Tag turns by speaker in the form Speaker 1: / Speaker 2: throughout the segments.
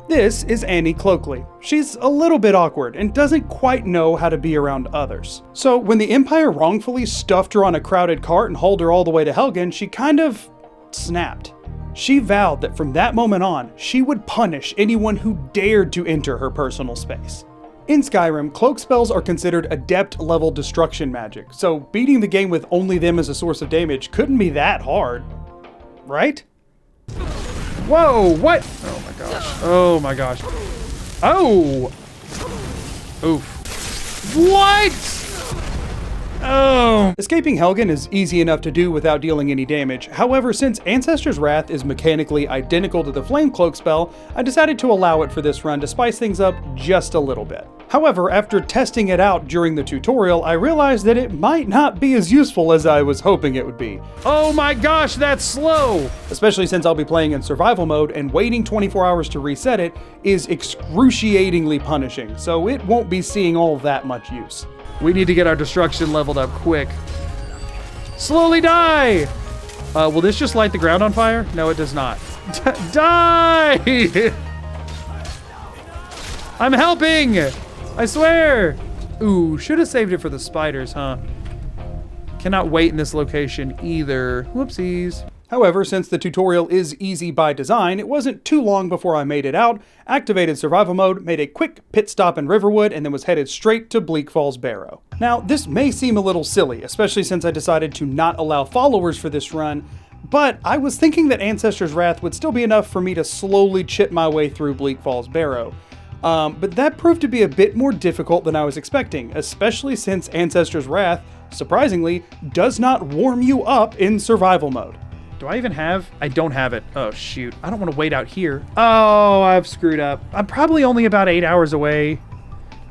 Speaker 1: This is Annie Cloakley. She's a little bit awkward and doesn't quite know how to be around others. So when the Empire wrongfully stuffed her on a crowded cart and hauled her all the way to Helgen, she kind of snapped. She vowed that from that moment on, she would punish anyone who dared to enter her personal space. In Skyrim, cloak spells are considered adept-level destruction magic, so beating the game with only them as a source of damage couldn't be that hard, right? Whoa, what? Oh my gosh. Oh my gosh. Oh! Oof. What? Oh. Escaping Helgen is easy enough to do without dealing any damage. However, since Ancestor's Wrath is mechanically identical to the Flame Cloak spell, I decided to allow it for this run to spice things up just a little bit. However, after testing it out during the tutorial, I realized that it might not be as useful as I was hoping it would be. Oh my gosh, that's slow! Especially since I'll be playing in survival mode, and waiting 24 hours to reset it is excruciatingly punishing, so it won't be seeing all that much use. We need to get our destruction leveled up quick. Slowly die! Will this just light the ground on fire? No, it does not. Die! I'm helping! I swear! Ooh, should have saved it for the spiders, huh? Cannot wait in this location either. Whoopsies. However, since the tutorial is easy by design, it wasn't too long before I made it out, activated survival mode, made a quick pit stop in Riverwood, and then was headed straight to Bleak Falls Barrow. Now, this may seem a little silly, especially since I decided to not allow followers for this run, but I was thinking that Ancestor's Wrath would still be enough for me to slowly chip my way through Bleak Falls Barrow. But that proved to be a bit more difficult than I was expecting, especially since Ancestor's Wrath, surprisingly, does not warm you up in survival mode. Do I even have? I don't have it. Oh, shoot. I don't want to wait out here. Oh, I've screwed up. I'm probably only about 8 hours away.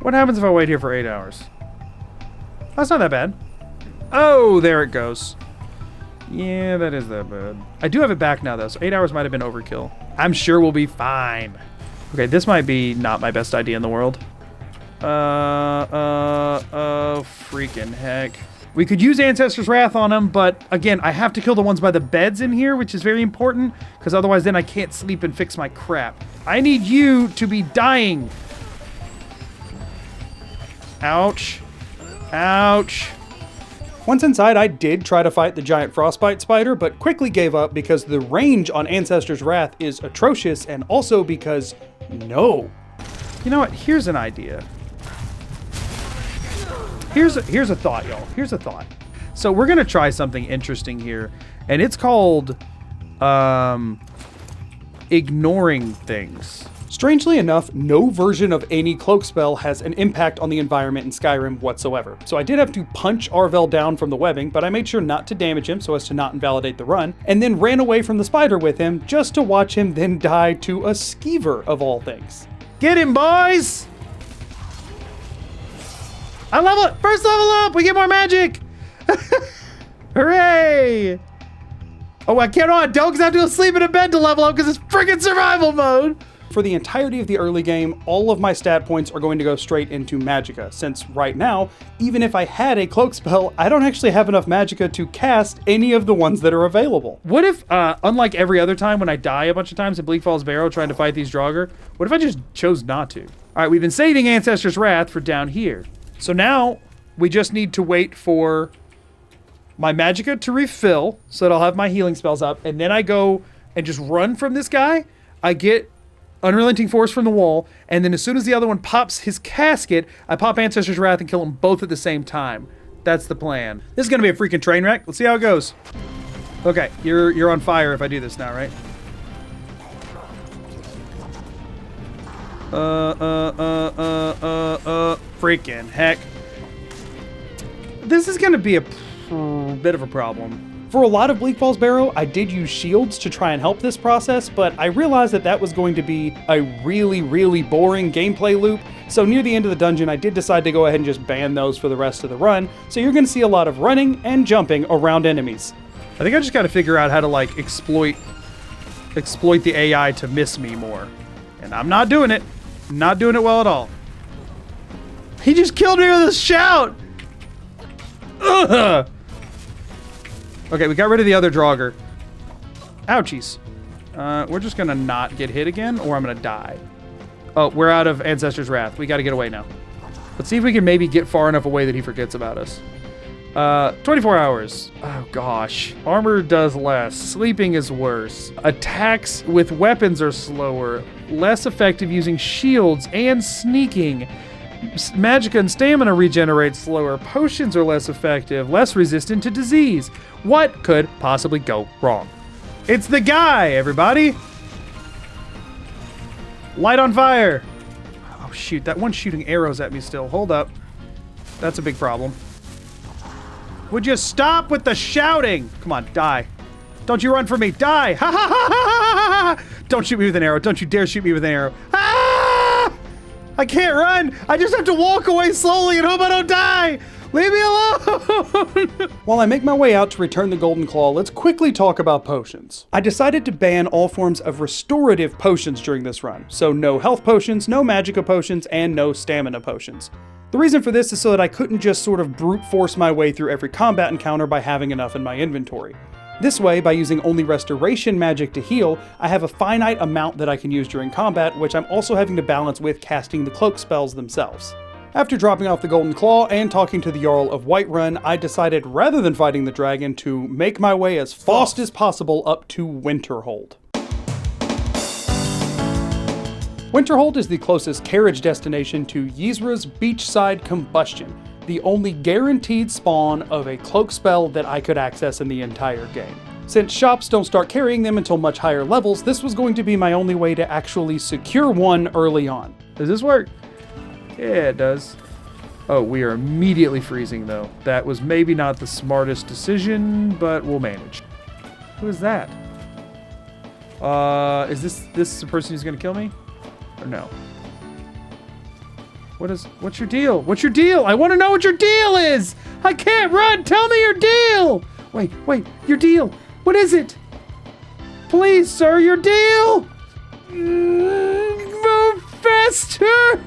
Speaker 1: What happens if I wait here for 8 hours? That's not that bad. Oh, there it goes. Yeah, that is that bad. I do have it back now, though, so 8 hours might have been overkill. I'm sure we'll be fine. Okay, this might be not my best idea in the world. Freaking heck. We could use Ancestor's Wrath on them, but again, I have to kill the ones by the beds in here, which is very important, because otherwise then I can't sleep and fix my crap. I need you to be dying. Ouch. Ouch. Once inside, I did try to fight the giant frostbite spider, but quickly gave up because the range on Ancestor's Wrath is atrocious, and also because no. You know what? Here's an idea. Here's a thought, y'all. Here's a thought. So we're gonna try something interesting here, and it's called ignoring things. Strangely enough, no version of any cloak spell has an impact on the environment in Skyrim whatsoever. So I did have to punch Arvel down from the webbing, but I made sure not to damage him so as to not invalidate the run, and then ran away from the spider with him just to watch him then die to a skeever of all things. Get him, boys! I level it! First level up! We get more magic! Hooray! Oh, I cannot! Don't, because I have to go sleep in a bed to level up because it's freaking survival mode! For the entirety of the early game, all of my stat points are going to go straight into Magicka, since right now, even if I had a cloak spell, I don't actually have enough Magicka to cast any of the ones that are available. What if, unlike every other time when I die a bunch of times in Bleak Falls Barrow trying to fight these Draugr, what if I just chose not to? Alright, we've been saving Ancestor's Wrath for down here. So now, we just need to wait for my Magicka to refill, so that I'll have my healing spells up, and then I go and just run from this guy. I get Unrelenting Force from the wall, and then as soon as the other one pops his casket, I pop Ancestor's Wrath and kill them both at the same time. That's the plan. This is gonna be a freaking train wreck. Let's see how it goes. Okay, you're on fire if I do this now, right? Freaking heck. This is gonna be a bit of a problem. For a lot of Bleak Falls Barrow, I did use shields to try and help this process, but I realized that that was going to be a really, really boring gameplay loop, so near the end of the dungeon, I did decide to go ahead and just ban those for the rest of the run, so you're going to see a lot of running and jumping around enemies. I think I just got to figure out how to, like, exploit the AI to miss me more, and I'm not doing it. Not doing it well at all. He just killed me with a shout! Ugh! Okay, we got rid of the other Draugr. Ouchies. We're just gonna not get hit again, or I'm gonna die. Oh, we're out of Ancestor's Wrath. We got to get away now. Let's see if we can maybe get far enough away that he forgets about us. 24 hours. Oh, gosh. Armor does less. Sleeping is worse. Attacks with weapons are slower. Less effective using shields and sneaking. Magicka and stamina regenerate slower. Potions are less effective. Less resistant to disease. What could possibly go wrong? It's the guy, everybody. Light on fire. Oh, shoot. That one's shooting arrows at me still. Hold up. That's a big problem. Would you stop with the shouting? Come on, die. Don't you run from me. Die. Ha ha ha ha ha! Don't shoot me with an arrow. Don't you dare shoot me with an arrow. Ah! I can't run. I just have to walk away slowly and hope I don't die. Leave me alone! While I make my way out to return the Golden Claw, let's quickly talk about potions. I decided to ban all forms of restorative potions during this run. So no health potions, no magicka potions, and no stamina potions. The reason for this is so that I couldn't just sort of brute force my way through every combat encounter by having enough in my inventory. This way, by using only restoration magic to heal, I have a finite amount that I can use during combat, which I'm also having to balance with casting the cloak spells themselves. After dropping off the Golden Claw and talking to the Jarl of Whiterun, I decided rather than fighting the dragon to make my way as fast as possible up to Winterhold. Winterhold is the closest carriage destination to Ysra's beachside combustion, the only guaranteed spawn of a cloak spell that I could access in the entire game. Since shops don't start carrying them until much higher levels, this was going to be my only way to actually secure one early on. Does this work? Yeah, it does. Oh, we are immediately freezing though. That was maybe not the smartest decision, but we'll manage. Who is that? Is this the person who's gonna kill me? Or no? What's your deal? What's your deal? I want to know what your deal is! I can't run! Tell me your deal! Wait, your deal! What is it? Please, sir, your deal! Move faster!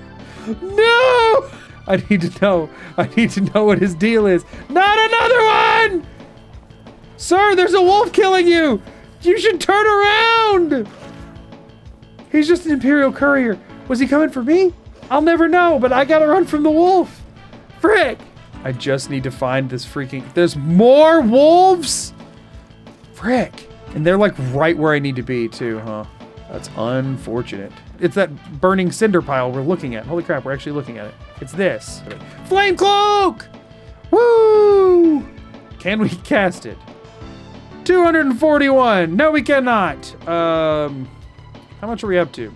Speaker 1: No! I need to know what his deal is. Not another one! Sir, there's a wolf killing you! You should turn around! He's just an Imperial courier. Was he coming for me? I'll never know, but I gotta run from the wolf. Frick! I just need to find this freaking... There's more wolves? Frick. And they're like right where I need to be too, huh? That's unfortunate. It's that burning cinder pile we're looking at. Holy crap, we're actually looking at it. It's this. Flame Cloak! Woo! Can we cast it? 241. No, we cannot. How much are we up to?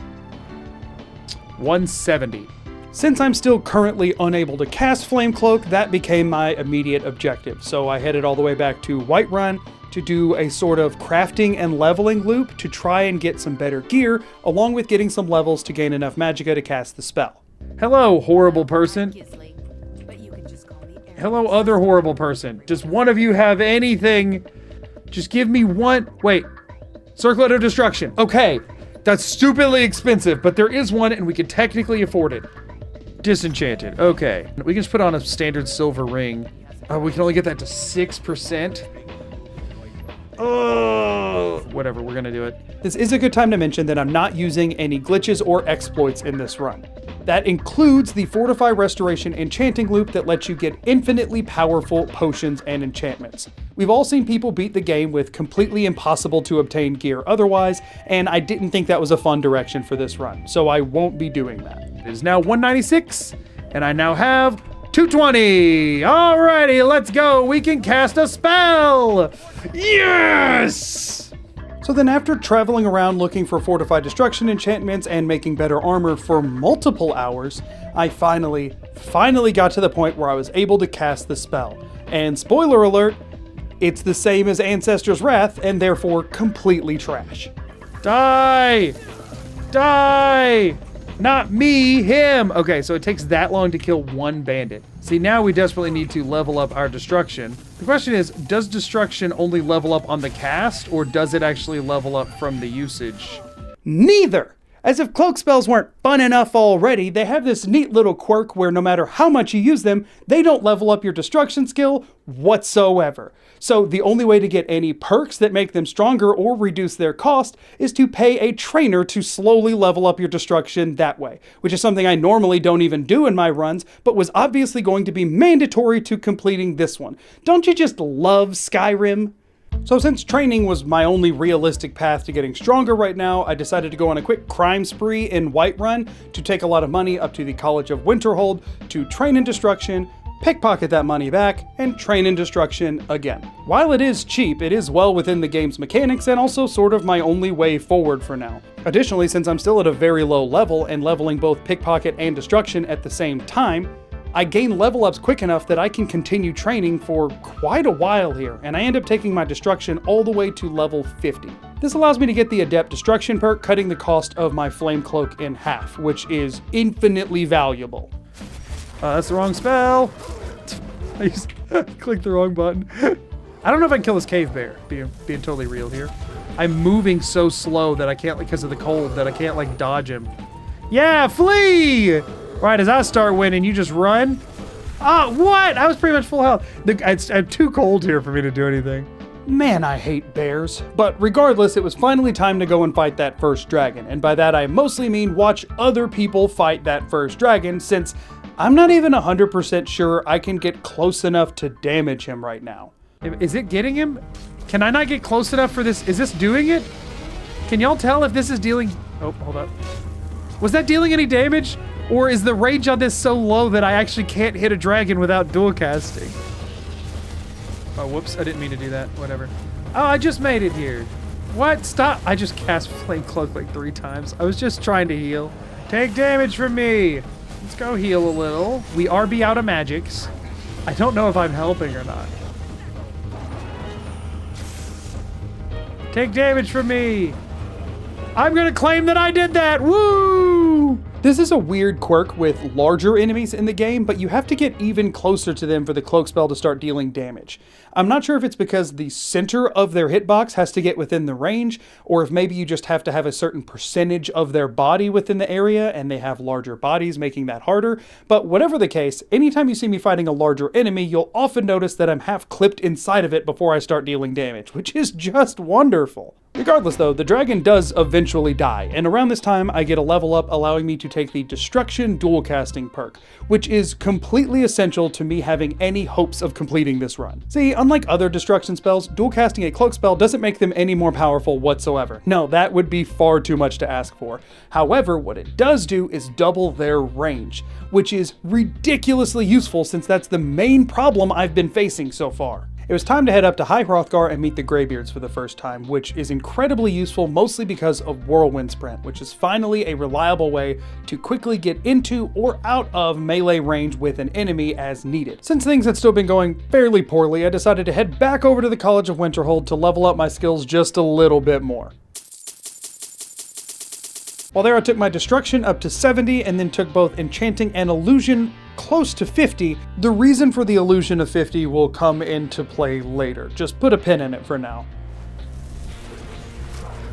Speaker 1: 170. Since I'm still currently unable to cast Flame Cloak, that became my immediate objective. So I headed all the way back to Whiterun to do a sort of crafting and leveling loop to try and get some better gear, along with getting some levels to gain enough magicka to cast the spell. Hello, horrible person. Hello, other horrible person. Does one of you have anything? Just give me one. Wait. Circlet of Destruction. Okay. That's stupidly expensive, but there is one and we can technically afford it. Disenchanted. Okay. We can just put on a standard silver ring. We can only get that to 6%. Oh, whatever, we're gonna do it. This is a good time to mention that I'm not using any glitches or exploits in this run. That includes the Fortify Restoration enchanting loop that lets you get infinitely powerful potions and enchantments. We've all seen people beat the game with completely impossible to obtain gear otherwise, and I didn't think that was a fun direction for this run, so I won't be doing that. It is now 196, and I now have 220. Alrighty, let's go. We can cast a spell. Yes! So then after traveling around looking for Fortified Destruction enchantments and making better armor for multiple hours, I finally got to the point where I was able to cast the spell. And spoiler alert, it's the same as Ancestor's Wrath and therefore completely trash. Die! Die! Not me, him! Okay, so it takes that long to kill one bandit. See, now we desperately need to level up our destruction. The question is, does destruction only level up on the cast, or does it actually level up from the usage? Neither! As if cloak spells weren't fun enough already, they have this neat little quirk where no matter how much you use them, they don't level up your destruction skill whatsoever. So the only way to get any perks that make them stronger or reduce their cost is to pay a trainer to slowly level up your destruction that way, which is something I normally don't even do in my runs, but was obviously going to be mandatory to completing this one. Don't you just love Skyrim? So since training was my only realistic path to getting stronger right now, I decided to go on a quick crime spree in Whiterun to take a lot of money up to the College of Winterhold to train in destruction, pickpocket that money back, and train in destruction again. While it is cheap, it is well within the game's mechanics and also sort of my only way forward for now. Additionally, since I'm still at a very low level and leveling both pickpocket and destruction at the same time, I gain level ups quick enough that I can continue training for quite a while here, and I end up taking my destruction all the way to level 50. This allows me to get the Adept Destruction perk, cutting the cost of my Flame Cloak in half, which is infinitely valuable. That's the wrong spell. I clicked the wrong button. I don't know if I can kill this cave bear, being totally real here. I'm moving so slow that I can't, because of the cold, that I can't like dodge him. Yeah, flee! Right, as I start winning, you just run. Oh, what? I was pretty much full health. I'm too cold here for me to do anything. Man, I hate bears. But regardless, it was finally time to go and fight that first dragon. And by that, I mostly mean watch other people fight that first dragon, since I'm not even 100% sure I can get close enough to damage him right now. Is it getting him? Can I not get close enough for this? Is this doing it? Can y'all tell if this is dealing... Oh, hold up. Was that dealing any damage? Or is the range on this so low that I actually can't hit a dragon without dual casting? Oh, whoops, I didn't mean to do that, whatever. Oh, I just made it here. What? Stop. I just cast Flame Cloak like 3 times. I was just trying to heal. Take damage from me. Let's go heal a little. We RB out of magics. I don't know if I'm helping or not. Take damage from me. I'm gonna claim that I did that. Woo! This is a weird quirk with larger enemies in the game, but you have to get even closer to them for the Cloak Spell to start dealing damage. I'm not sure if it's because the center of their hitbox has to get within the range, or if maybe you just have to have a certain percentage of their body within the area, and they have larger bodies, making that harder. But whatever the case, anytime you see me fighting a larger enemy, you'll often notice that I'm half clipped inside of it before I start dealing damage, which is just wonderful. Regardless though, the dragon does eventually die, and around this time I get a level up allowing me to take the Destruction dual casting perk, which is completely essential to me having any hopes of completing this run. See, unlike other destruction spells, dual casting a cloak spell doesn't make them any more powerful whatsoever. No, that would be far too much to ask for. However, what it does do is double their range, which is ridiculously useful since that's the main problem I've been facing so far. It was time to head up to High Hrothgar and meet the Greybeards for the first time, which is incredibly useful mostly because of Whirlwind Sprint, which is finally a reliable way to quickly get into or out of melee range with an enemy as needed. Since things had still been going fairly poorly, I decided to head back over to the College of Winterhold to level up my skills just a little bit more. While there, I took my Destruction up to 70 and then took both Enchanting and Illusion close to 50. The reason for the Illusion of 50 will come into play later. Just put a pin in it for now.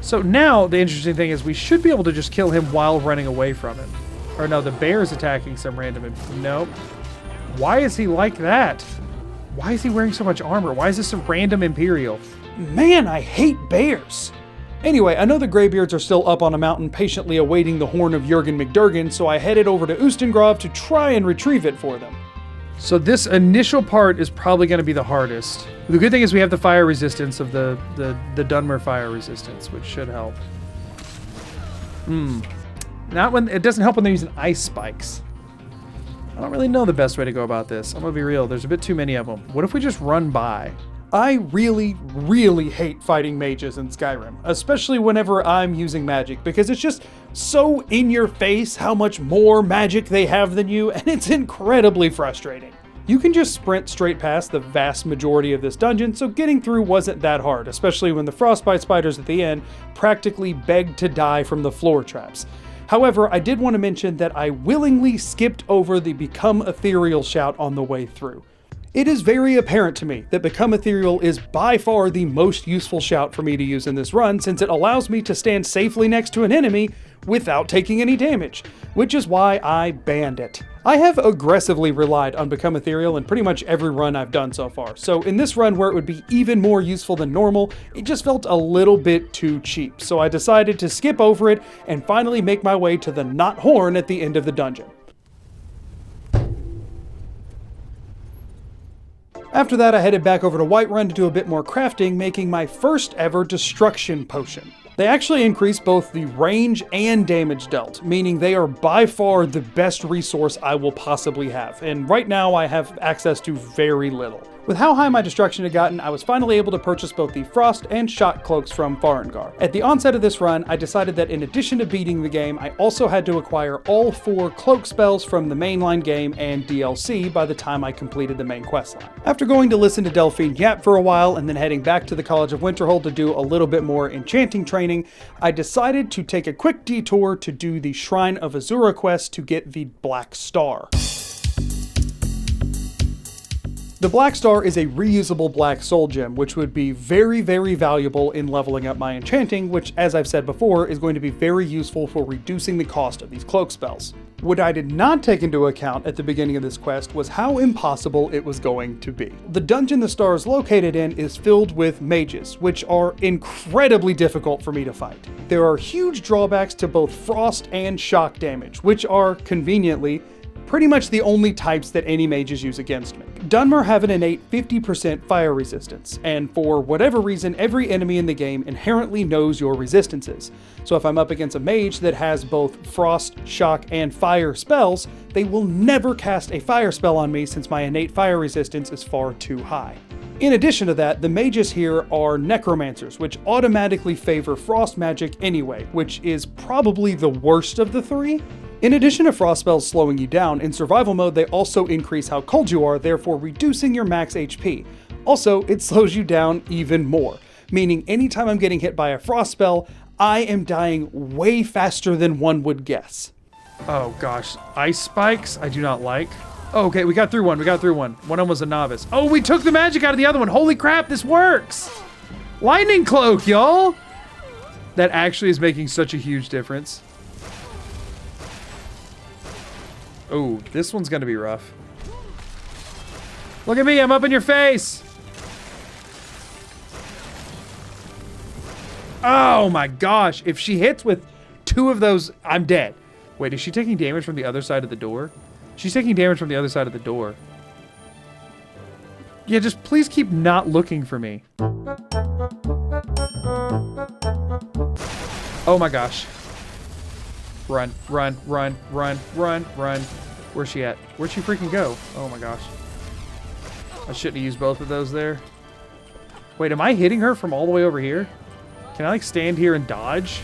Speaker 1: So now the interesting thing is we should be able to just kill him while running away from him. Or no, the bear's attacking some random... Nope. Why is he like that? Why is he wearing so much armor? Why is this a random Imperial? Man, I hate bears! Anyway, I know the Greybeards are still up on a mountain patiently awaiting the horn of Jurgen McDurgan, so I headed over to Ustengrav to try and retrieve it for them. So this initial part is probably going to be the hardest. The good thing is we have the fire resistance of the Dunmer fire resistance, which should help. Not when it doesn't help when they're using ice spikes. I don't really know the best way to go about this. I'm gonna be real, there's a bit too many of them. What if we just run by? I really, really hate fighting mages in Skyrim, especially whenever I'm using magic, because it's just so in your face how much more magic they have than you, and it's incredibly frustrating. You can just sprint straight past the vast majority of this dungeon, so getting through wasn't that hard, especially when the frostbite spiders at the end practically begged to die from the floor traps. However, I did want to mention that I willingly skipped over the Become Ethereal shout on the way through. It is very apparent to me that Become Ethereal is by far the most useful shout for me to use in this run, since it allows me to stand safely next to an enemy without taking any damage, which is why I banned it. I have aggressively relied on Become Ethereal in pretty much every run I've done so far, so in this run where it would be even more useful than normal, it just felt a little bit too cheap, so I decided to skip over it and finally make my way to the Knot Horn at the end of the dungeon. After that, I headed back over to Whiterun to do a bit more crafting, making my first ever Destruction Potion. They actually increase both the range and damage dealt, meaning they are by far the best resource I will possibly have, and right now I have access to very little. With how high my destruction had gotten, I was finally able to purchase both the Frost and Shock Cloaks from Farengar. At the onset of this run, I decided that in addition to beating the game, I also had to acquire all 4 Cloak Spells from the mainline game and DLC by the time I completed the main questline. After going to listen to Delphine yap for a while and then heading back to the College of Winterhold to do a little bit more enchanting training, I decided to take a quick detour to do the Shrine of Azura quest to get the Black Star. The Black Star is a reusable black soul gem, which would be very, very valuable in leveling up my enchanting, which, as I've said before, is going to be very useful for reducing the cost of these cloak spells. What I did not take into account at the beginning of this quest was how impossible it was going to be. The dungeon the star is located in is filled with mages, which are incredibly difficult for me to fight. There are huge drawbacks to both frost and shock damage, which are, conveniently, pretty much the only types that any mages use against me. Dunmer have an innate 50% fire resistance, and for whatever reason, every enemy in the game inherently knows your resistances. So if I'm up against a mage that has both frost, shock, and fire spells, they will never cast a fire spell on me since my innate fire resistance is far too high. In addition to that, the mages here are necromancers, which automatically favor frost magic anyway, which is probably the worst of the 3. In addition to frost spells slowing you down, in survival mode they also increase how cold you are, therefore reducing your max HP. Also, it slows you down even more, meaning anytime I'm getting hit by a frost spell, I am dying way faster than one would guess. Oh gosh, ice spikes I do not like. Oh, okay, we got through one. One of them was a novice. Oh, we took the magic out of the other one. Holy crap, this works! Lightning Cloak, y'all! That actually is making such a huge difference. Oh, this one's gonna be rough. Look at me, I'm up in your face! Oh my gosh, if she hits with 2 of those, I'm dead. Wait, is she taking damage from the other side of the door? She's taking damage from the other side of the door. Yeah, just please keep not looking for me. Oh my gosh. Run, run, run, run, run, run. Where's she at? Where'd she freaking go? Oh my gosh. I shouldn't have used both of those there. Wait, am I hitting her from all the way over here? Can I like stand here and dodge?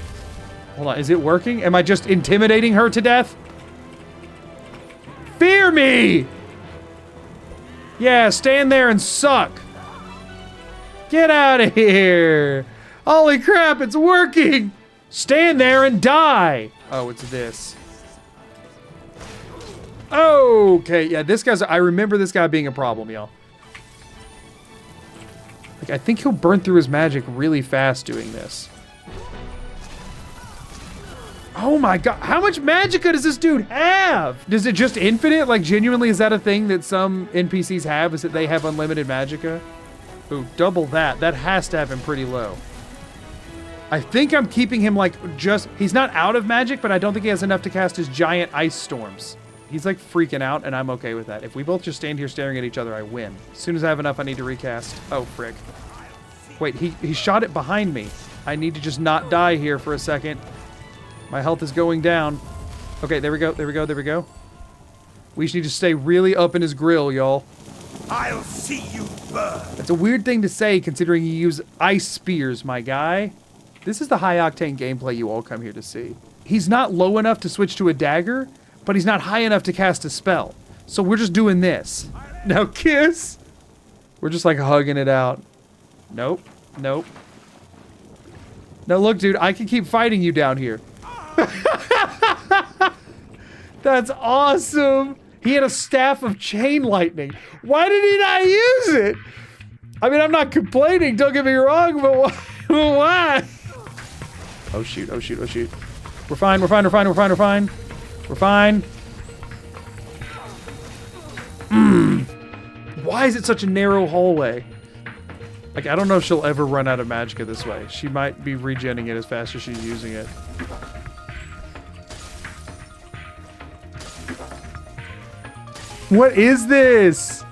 Speaker 1: Hold on, is it working? Am I just intimidating her to death? Fear me! Yeah, stand there and suck. Get out of here. Holy crap, it's working. Stand there and die. Oh, it's this. Okay, yeah, this guy's, I remember this guy being a problem, y'all. Like, I think he'll burn through his magic really fast doing this. Oh my god, how much magicka does this dude have? Does it just infinite? Like, genuinely, is that a thing that some NPCs have? Is that they have unlimited magicka? Ooh, double that. That has to have him pretty low. I think I'm keeping him, like, just... He's not out of magic, but I don't think he has enough to cast his giant ice storms. He's, like, freaking out, and I'm okay with that. If we both just stand here staring at each other, I win. As soon as I have enough, I need to recast. Oh, frick. Wait, he shot it behind me. I need to just not die here for a second. My health is going down. Okay, there we go, there we go, there we go. We just need to stay really up in his grill, y'all.
Speaker 2: I'll see you burn.
Speaker 1: That's a weird thing to say, considering you use ice spears, my guy. This is the high-octane gameplay you all come here to see. He's not low enough to switch to a dagger, but he's not high enough to cast a spell. So we're just doing this. Now kiss! We're just like hugging it out. Nope, nope. Now look, dude, I can keep fighting you down here. That's awesome. He had a staff of chain lightning. Why did he not use it? I mean, I'm not complaining, don't get me wrong, but why? Oh shoot, oh shoot, oh shoot. We're fine, we're fine, we're fine, we're fine, we're fine. We're fine. Why is it such a narrow hallway? Like, I don't know if she'll ever run out of magicka this way. She might be regenning it as fast as she's using it. What is this?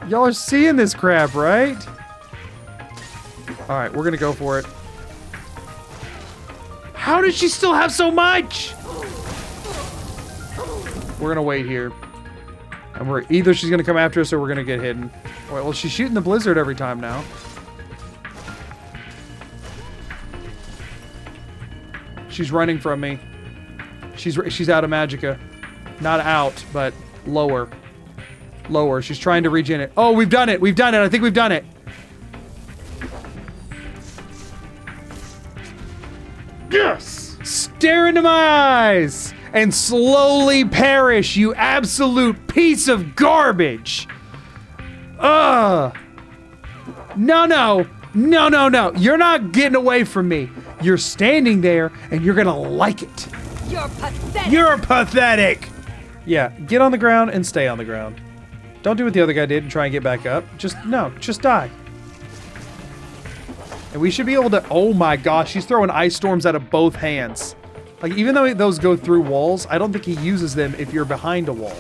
Speaker 1: Y'all are seeing this crap, right? Alright, we're gonna go for it. How does she still have so much? We're gonna wait here. And we're either she's gonna come after us or we're gonna get hidden. Well, she's shooting the blizzard every time now. She's running from me. She's out of magicka. Not out, but lower. Lower. She's trying to regen it. Oh, we've done it. We've done it. I think we've done it. Yes! Stare into my eyes and slowly perish, you absolute piece of garbage. Ugh. No, no. No, no, no. You're not getting away from me. You're standing there and you're gonna like it.
Speaker 3: You're pathetic.
Speaker 1: You're pathetic. Yeah, get on the ground and stay on the ground. Don't do what the other guy did and try and get back up. Just die. And we should be able to, oh my gosh, she's throwing ice storms out of both hands. Like, even though those go through walls, I don't think he uses them if you're behind a wall.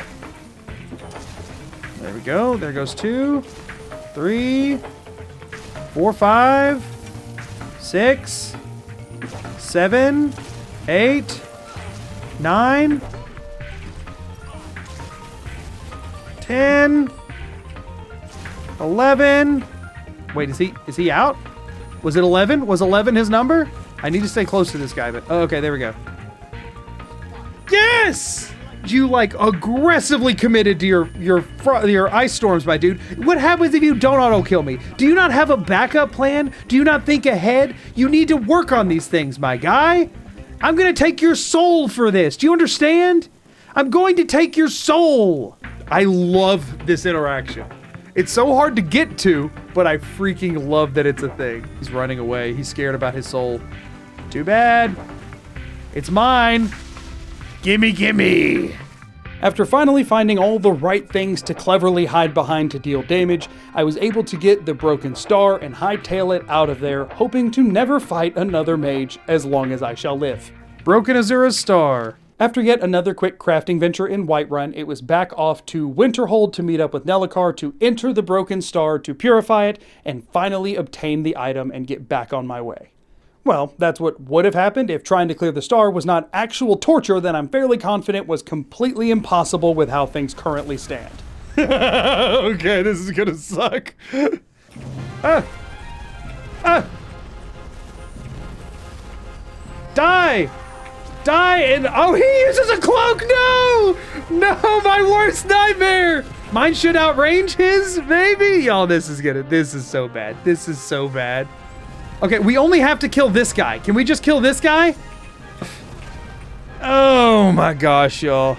Speaker 1: There we go. There goes 2, 3, 4, 5, 6, 7, 8, 9, 10, 11. Wait, is he out? Was it 11? Was 11 his number? I need to stay close to this guy, but oh, okay, there we go. Yes! You like aggressively committed to your ice storms, my dude. What happens if you don't auto kill me? Do you not have a backup plan? Do you not think ahead? You need to work on these things, my guy. I'm gonna take your soul for this. Do you understand? I'm going to take your soul. I love this interaction. It's so hard to get to, but I freaking love that it's a thing. He's running away. He's scared about his soul. Too bad. It's mine. Gimme, gimme. After finally finding all the right things to cleverly hide behind to deal damage, I was able to get the broken star and hightail it out of there, hoping to never fight another mage as long as I shall live. Broken Azura's star. After yet another quick crafting venture in Whiterun, it was back off to Winterhold to meet up with Nelacar to enter the broken star to purify it and finally obtain the item and get back on my way. Well, that's what would have happened if trying to clear the star was not actual torture that I'm fairly confident was completely impossible with how things currently stand. Okay, this is gonna suck. Die! Die and oh, he uses a cloak. No, my worst nightmare. Mine should outrange his, maybe. Y'all, this is so bad. This is so bad. Okay, we only have to kill this guy. Can we just kill this guy? Oh my gosh, y'all.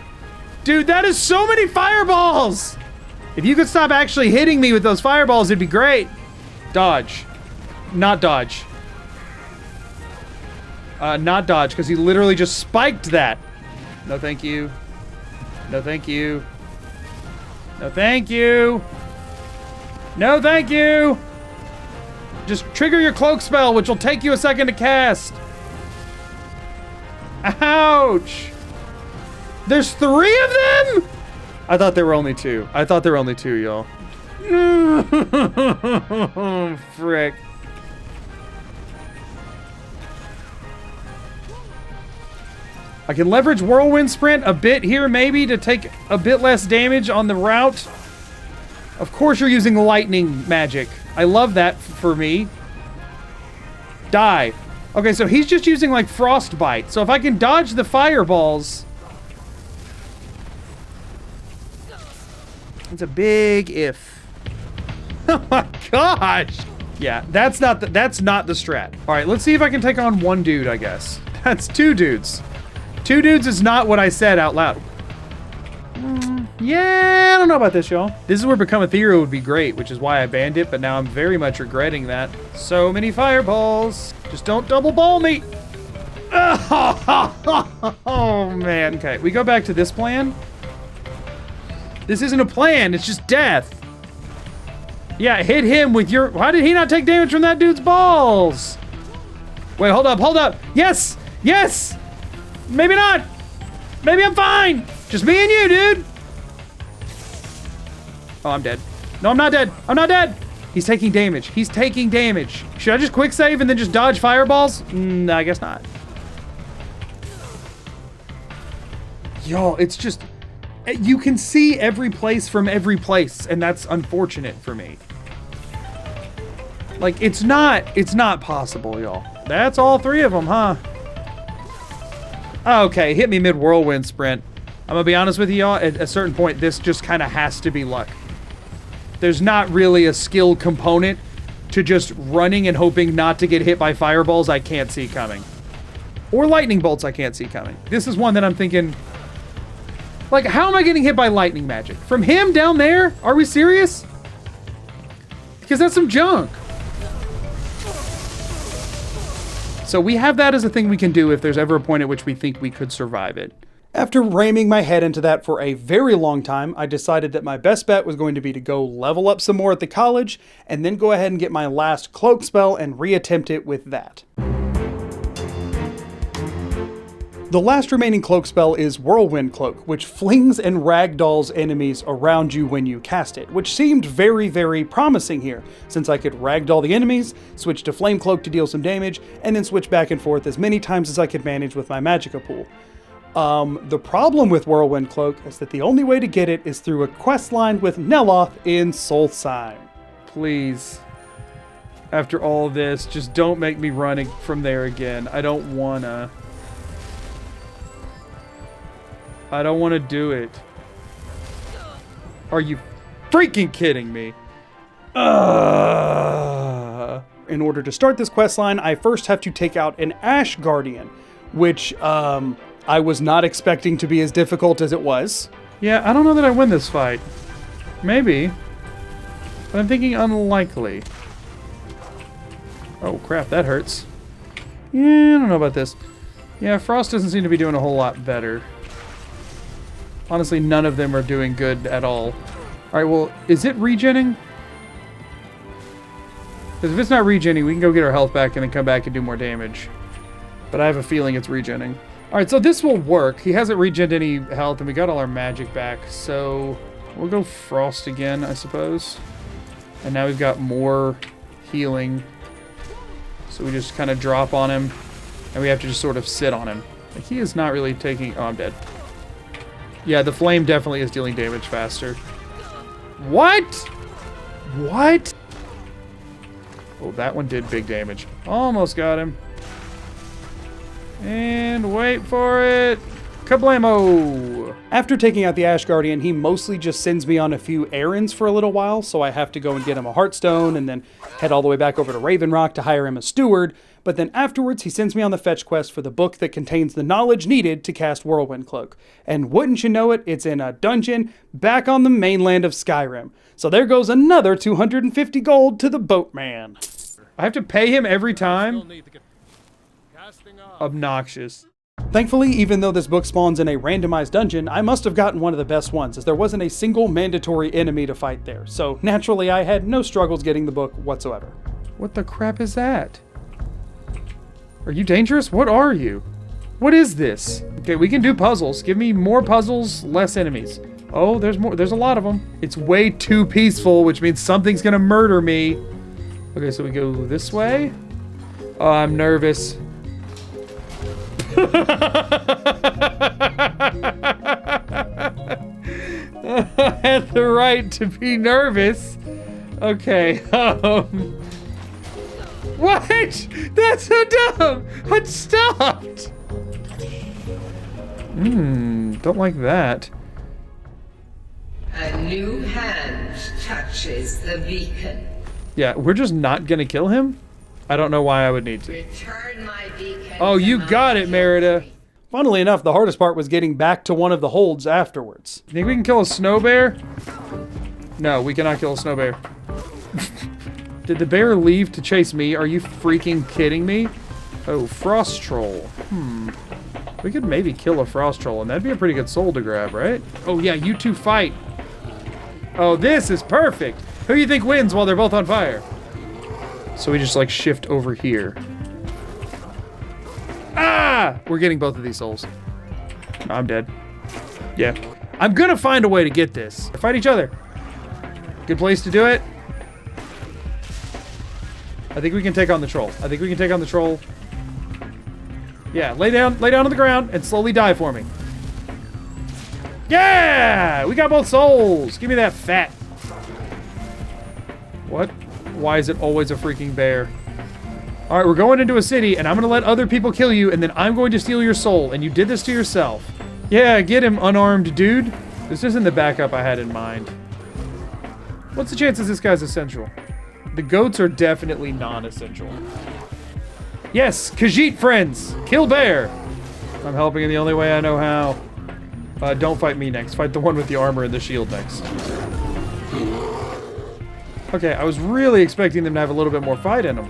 Speaker 1: Dude, that is so many fireballs. If you could stop actually hitting me with those fireballs, it'd be great. Dodge. Not dodge. Not dodge, because he literally just spiked that. No, thank you. No, thank you. No, thank you. No, thank you. Just trigger your cloak spell, which will take you a second to cast. Ouch. There's 3 of them? I thought there were only 2. I thought there were only 2, y'all. Frick. I can leverage Whirlwind Sprint a bit here, maybe, to take a bit less damage on the route. Of course you're using lightning magic. I love that for me. Die. Okay, so he's just using, like, Frostbite. So if I can dodge the fireballs... It's a big if. Oh my gosh! Yeah, that's not the strat. Alright, let's see if I can take on 1 dude, I guess. That's 2 dudes. 2 dudes is not what I said out loud. Yeah, I don't know about this, y'all. This is where Become Ethereal would be great, which is why I banned it, but now I'm very much regretting that. So many fireballs. Just don't double ball me. Oh, man. Okay, we go back to this plan. This isn't a plan, it's just death. Yeah, hit him with your... Why did he not take damage from that dude's balls? Wait, hold up, hold up. Yes, yes. Maybe not. Maybe I'm fine. Just me and you, dude. Oh, I'm dead. No, I'm not dead. I'm not dead. He's taking damage. He's taking damage. Should I just quick save and then just dodge fireballs? No, I guess not. Y'all, it's just... You can see every place from every place, and that's unfortunate for me. Like, it's not possible, y'all. That's all three of them, huh? Okay, hit me mid-whirlwind sprint. I'm gonna be honest with you, y'all. At a certain point, this just kind of has to be luck. There's not really a skill component to just running and hoping not to get hit by fireballs I can't see coming. Or lightning bolts I can't see coming. This is one that I'm thinking... Like, how am I getting hit by lightning magic? From him down there? Are we serious? Because that's some junk. So we have that as a thing we can do if there's ever a point at which we think we could survive it. After ramming my head into that for a very long time, I decided that my best bet was going to be to go level up some more at the college, and then go ahead and get my last Cloak Spell and reattempt it with that. The last remaining Cloak Spell is Whirlwind Cloak, which flings and ragdolls enemies around you when you cast it, which seemed very, very promising here, since I could ragdoll the enemies, switch to Flame Cloak to deal some damage, and then switch back and forth as many times as I could manage with my Magicka pool. The problem with Whirlwind Cloak is that the only way to get it is through a quest line with Neloth in Solstheim. Please, after all this, just don't make me run from there again. I don't wanna do it. Are you freaking kidding me? In order to start this questline, I first have to take out an Ash Guardian, which I was not expecting to be as difficult as it was. Yeah, I don't know that I win this fight. Maybe. But I'm thinking unlikely. Oh crap, that hurts. Yeah, I don't know about this. Yeah, Frost doesn't seem to be doing a whole lot better. Honestly, none of them are doing good at all. Alright, well, is it regenning? Because if it's not regenning, we can go get our health back and then come back and do more damage. But I have a feeling it's regenning. Alright, so this will work. He hasn't regened any health, and we got all our magic back. So, we'll go Frost again, I suppose. And now we've got more healing. So we just kind of drop on him. And we have to just sort of sit on him. Like, he is not really taking... Oh, I'm dead. Yeah, the flame definitely is dealing damage faster. What? What? Oh, that one did big damage. Almost got him. And wait for it. Kablamo! After taking out the Ash Guardian, he mostly just sends me on a few errands for a little while, so I have to go and get him a Heartstone and then head all the way back over to Raven Rock to hire him a steward. But then afterwards, he sends me on the fetch quest for the book that contains the knowledge needed to cast Whirlwind Cloak. And wouldn't you know it, it's in a dungeon back on the mainland of Skyrim. So there goes another 250 gold to the boatman. I have to pay him every time? Obnoxious. Thankfully, even though this book spawns in a randomized dungeon, I must have gotten one of the best ones, as there wasn't a single mandatory enemy to fight there. So naturally, I had no struggles getting the book whatsoever. What the crap is that? Are you dangerous? What are you? What is this? Okay, we can do puzzles. Give me more puzzles, less enemies. Oh, there's more. There's a lot of them. It's way too peaceful, which means something's gonna murder me. Okay, so we go this way. Oh, I'm nervous. I had the right to be nervous. Okay, What? That's so dumb! I stopped! Don't like that.
Speaker 3: A new hand touches the beacon.
Speaker 1: Yeah, we're just not gonna kill him? I don't know why I would need to.
Speaker 3: Return my beacon.
Speaker 1: Oh, you got it, Merida. Funnily enough, the hardest part was getting back to one of the holds afterwards. You think we can kill a snow bear? No, we cannot kill a snow bear. Did the bear leave to chase me? Are you freaking kidding me? Oh, frost troll. We could maybe kill a frost troll, and that'd be a pretty good soul to grab, right? Oh yeah, you two fight. Oh, this is perfect. Who do you think wins while they're both on fire? So we just like shift over here. Ah! We're getting both of these souls. No, I'm dead. Yeah. I'm gonna find a way to get this. Fight each other. Good place to do it. I think we can take on the troll. Yeah, lay down on the ground and slowly die for me. Yeah! We got both souls. Give me that fat. What? Why is it always a freaking bear? All right, we're going into a city, and I'm going to let other people kill you, and then I'm going to steal your soul, and you did this to yourself. Yeah, get him, unarmed dude. This isn't the backup I had in mind. What's the chances this guy's essential? The goats are definitely non-essential. Yes, Khajiit friends, kill bear. I'm helping in the only way I know how. Don't fight me next. Fight the one with the armor and the shield next. Okay, I was really expecting them to have a little bit more fight in them.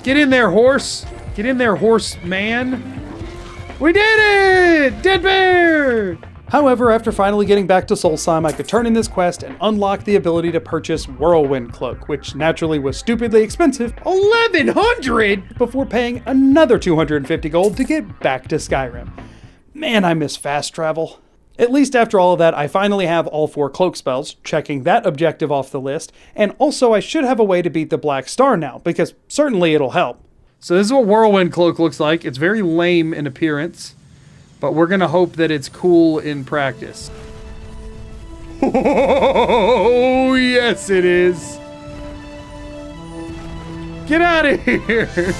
Speaker 1: Get in there, horse! Get in there, horse man! We did it! Dead bear! However, after finally getting back to Solstheim, I could turn in this quest and unlock the ability to purchase Whirlwind Cloak, which naturally was stupidly expensive, 1,100, before paying another 250 gold to get back to Skyrim. Man, I miss fast travel. At least after all of that, I finally have all 4 cloak spells, checking that objective off the list, and also I should have a way to beat the Black Star now, because certainly it'll help. So this is what Whirlwind Cloak looks like. It's very lame in appearance, but we're gonna hope that it's cool in practice. Oh, yes it is. Get out of here.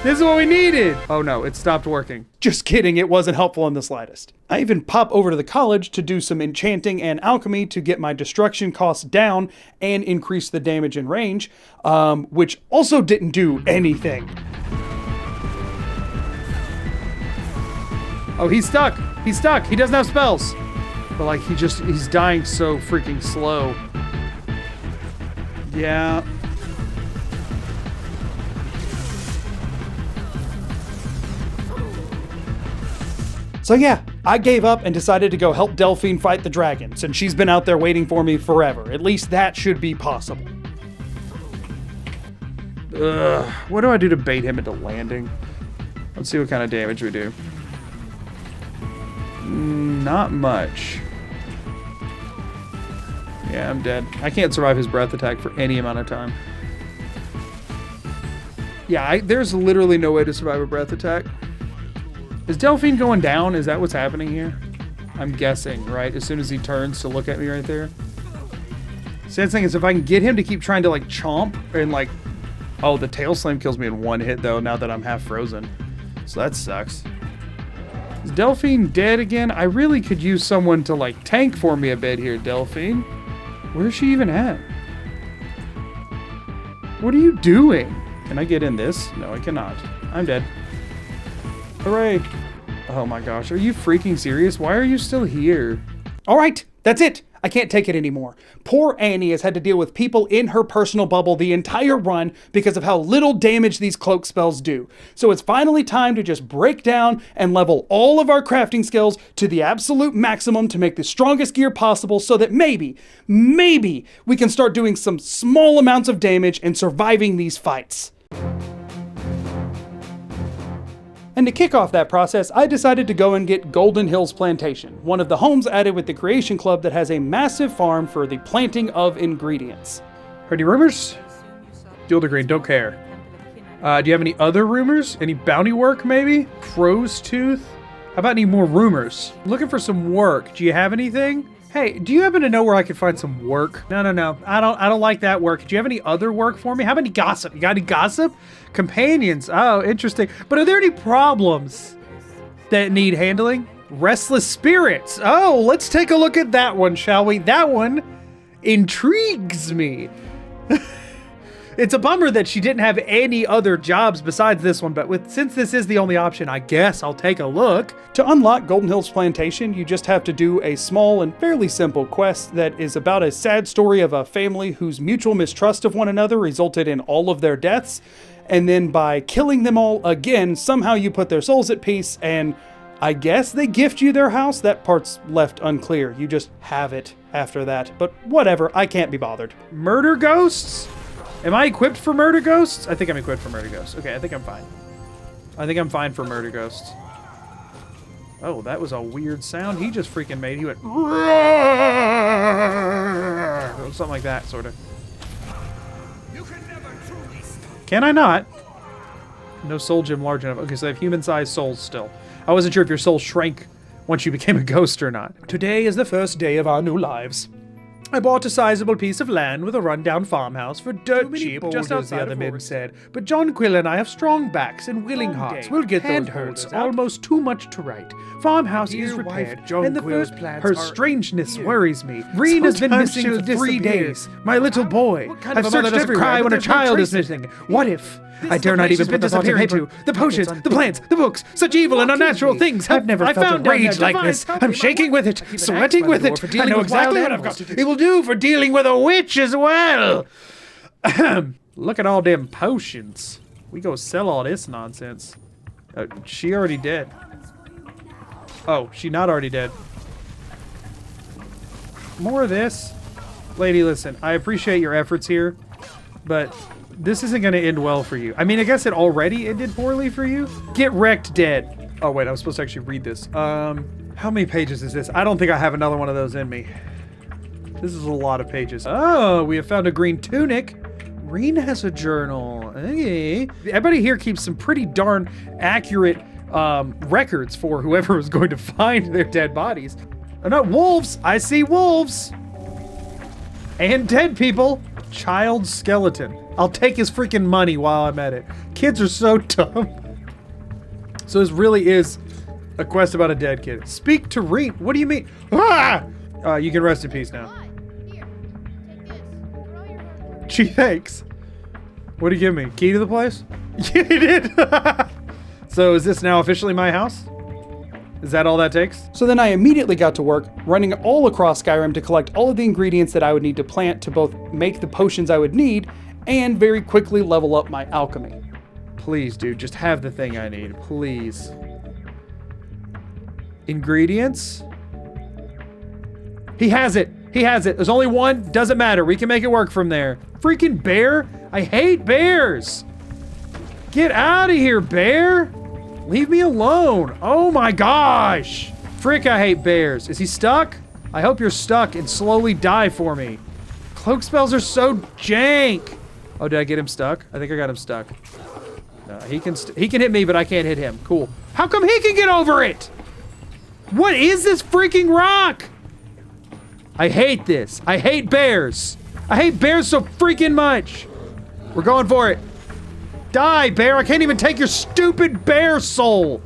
Speaker 1: This is what we needed! Oh no, it stopped working. Just kidding, it wasn't helpful in the slightest. I even pop over to the college to do some enchanting and alchemy to get my destruction costs down and increase the damage and range, which also didn't do anything. Oh, he's stuck! He's stuck! He doesn't have spells! But like, he's dying so freaking slow. Yeah. So yeah, I gave up and decided to go help Delphine fight the dragon, since she's been out there waiting for me forever. At least that should be possible. What do I do to bait him into landing? Let's see what kind of damage we do. Not much. Yeah, I'm dead. I can't survive his breath attack for any amount of time. Yeah, there's literally no way to survive a breath attack. Is Delphine going down? Is that what's happening here? I'm guessing, right? As soon as he turns to look at me right there. Sad thing is, if I can get him to keep trying to like chomp and like... Oh, the tail slam kills me in one hit though, now that I'm half frozen. So that sucks. Is Delphine dead again? I really could use someone to like tank for me a bit here, Delphine. Where is she even at? What are you doing? Can I get in this? No, I cannot. I'm dead. Hooray. Oh my gosh, are you freaking serious? Why are you still here? All right, that's it. I can't take it anymore. Poor Annie has had to deal with people in her personal bubble the entire run because of how little damage these cloak spells do. So it's finally time to just break down and level all of our crafting skills to the absolute maximum to make the strongest gear possible so that maybe we can start doing some small amounts of damage and surviving these fights. And to kick off that process, I decided to go and get Golden Hills Plantation, one of the homes added with the Creation Club that has a massive farm for the planting of ingredients. Heard any rumors? Field Green, don't care. Do you have any other rumors? Any bounty work, maybe? Crow's Tooth? How about any more rumors? I'm looking for some work. Do you have anything? Hey, do you happen to know where I could find some work? No. I don't like that work. Do you have any other work for me? How about any gossip? You got any gossip? Companions. Oh, interesting. But are there any problems that need handling? Restless spirits. Oh, let's take a look at that one, shall we? That one intrigues me. It's a bummer that she didn't have any other jobs besides this one, but since this is the only option, I guess I'll take a look. To unlock Golden Hills Plantation, you just have to do a small and fairly simple quest that is about a sad story of a family whose mutual mistrust of one another resulted in all of their deaths. And then by killing them all again, somehow you put their souls at peace, and I guess they gift you their house. That part's left unclear. You just have it after that. But whatever, I can't be bothered. Murder ghosts? Am I equipped for murder ghosts? I think I'm equipped for murder ghosts. Okay, I think I'm fine. I think I'm fine for murder ghosts. Oh, that was a weird sound he just freaking made. He went... something like that, sort of. Can I not? No soul gem large enough. Okay, so they have human-sized souls still. I wasn't sure if your soul shrank once you became a ghost or not. Today is the first day of our new lives. I bought a sizable piece of land with a rundown farmhouse for dirt cheap, just outside the other men said. But John Quill and I have strong backs and willing hearts. We'll get those hurts almost too much to write. Farmhouse is repaired, and the first her strangeness worries me. Reen has been missing for 3 days. My little boy. I've searched everywhere. Cry when a child is missing. What if? I dare not even put the thoughts of paper. The potions, the plants, the books, such evil and unnatural things. I've never felt a rage like this. I'm shaking with it, sweating with it. I know exactly what I've got to do. It will do for dealing with a witch as well. Look at all them potions. We go sell all this nonsense. She already dead. Oh, she not already dead. More of this. Lady, listen, I appreciate your efforts here, but this isn't going to end well for you. I mean, I guess it already ended poorly for you. Get wrecked dead. Oh, wait, I was supposed to actually read this. How many pages is this? I don't think I have another one of those in me. This is a lot of pages. Oh, we have found a green tunic. Reen has a journal. Hey. Everybody here keeps some pretty darn accurate records for whoever was going to find their dead bodies. Oh, no, wolves. I see wolves. And dead people. Child skeleton. I'll take his freaking money while I'm at it. Kids are so dumb. So this really is a quest about a dead kid. Speak to Reen. What do you mean? Ah! You can rest in peace now.
Speaker 4: Here, take this. Throw your hard work.
Speaker 1: Gee, thanks. What do you give me? Key to the place? Yeah, you did. So is this now officially my house? Is that all that takes? So then I immediately got to work running all across Skyrim to collect all of the ingredients that I would need to plant to both make the potions I would need and very quickly level up my alchemy. Please, dude, just have the thing I need, please. Ingredients? He has it. He has it. There's only one. Doesn't matter. We can make it work from there. Freaking bear. I hate bears. Get out of here, bear. Leave me alone. Oh my gosh. Frick, I hate bears. Is he stuck? I hope you're stuck and slowly die for me. Cloak spells are so jank. Oh, did I get him stuck? I think I got him stuck. No, he can hit me, but I can't hit him. Cool. How come he can get over it? What is this freaking rock? I hate this. I hate bears. I hate bears so freaking much. We're going for it. Die, bear. I can't even take your stupid bear soul.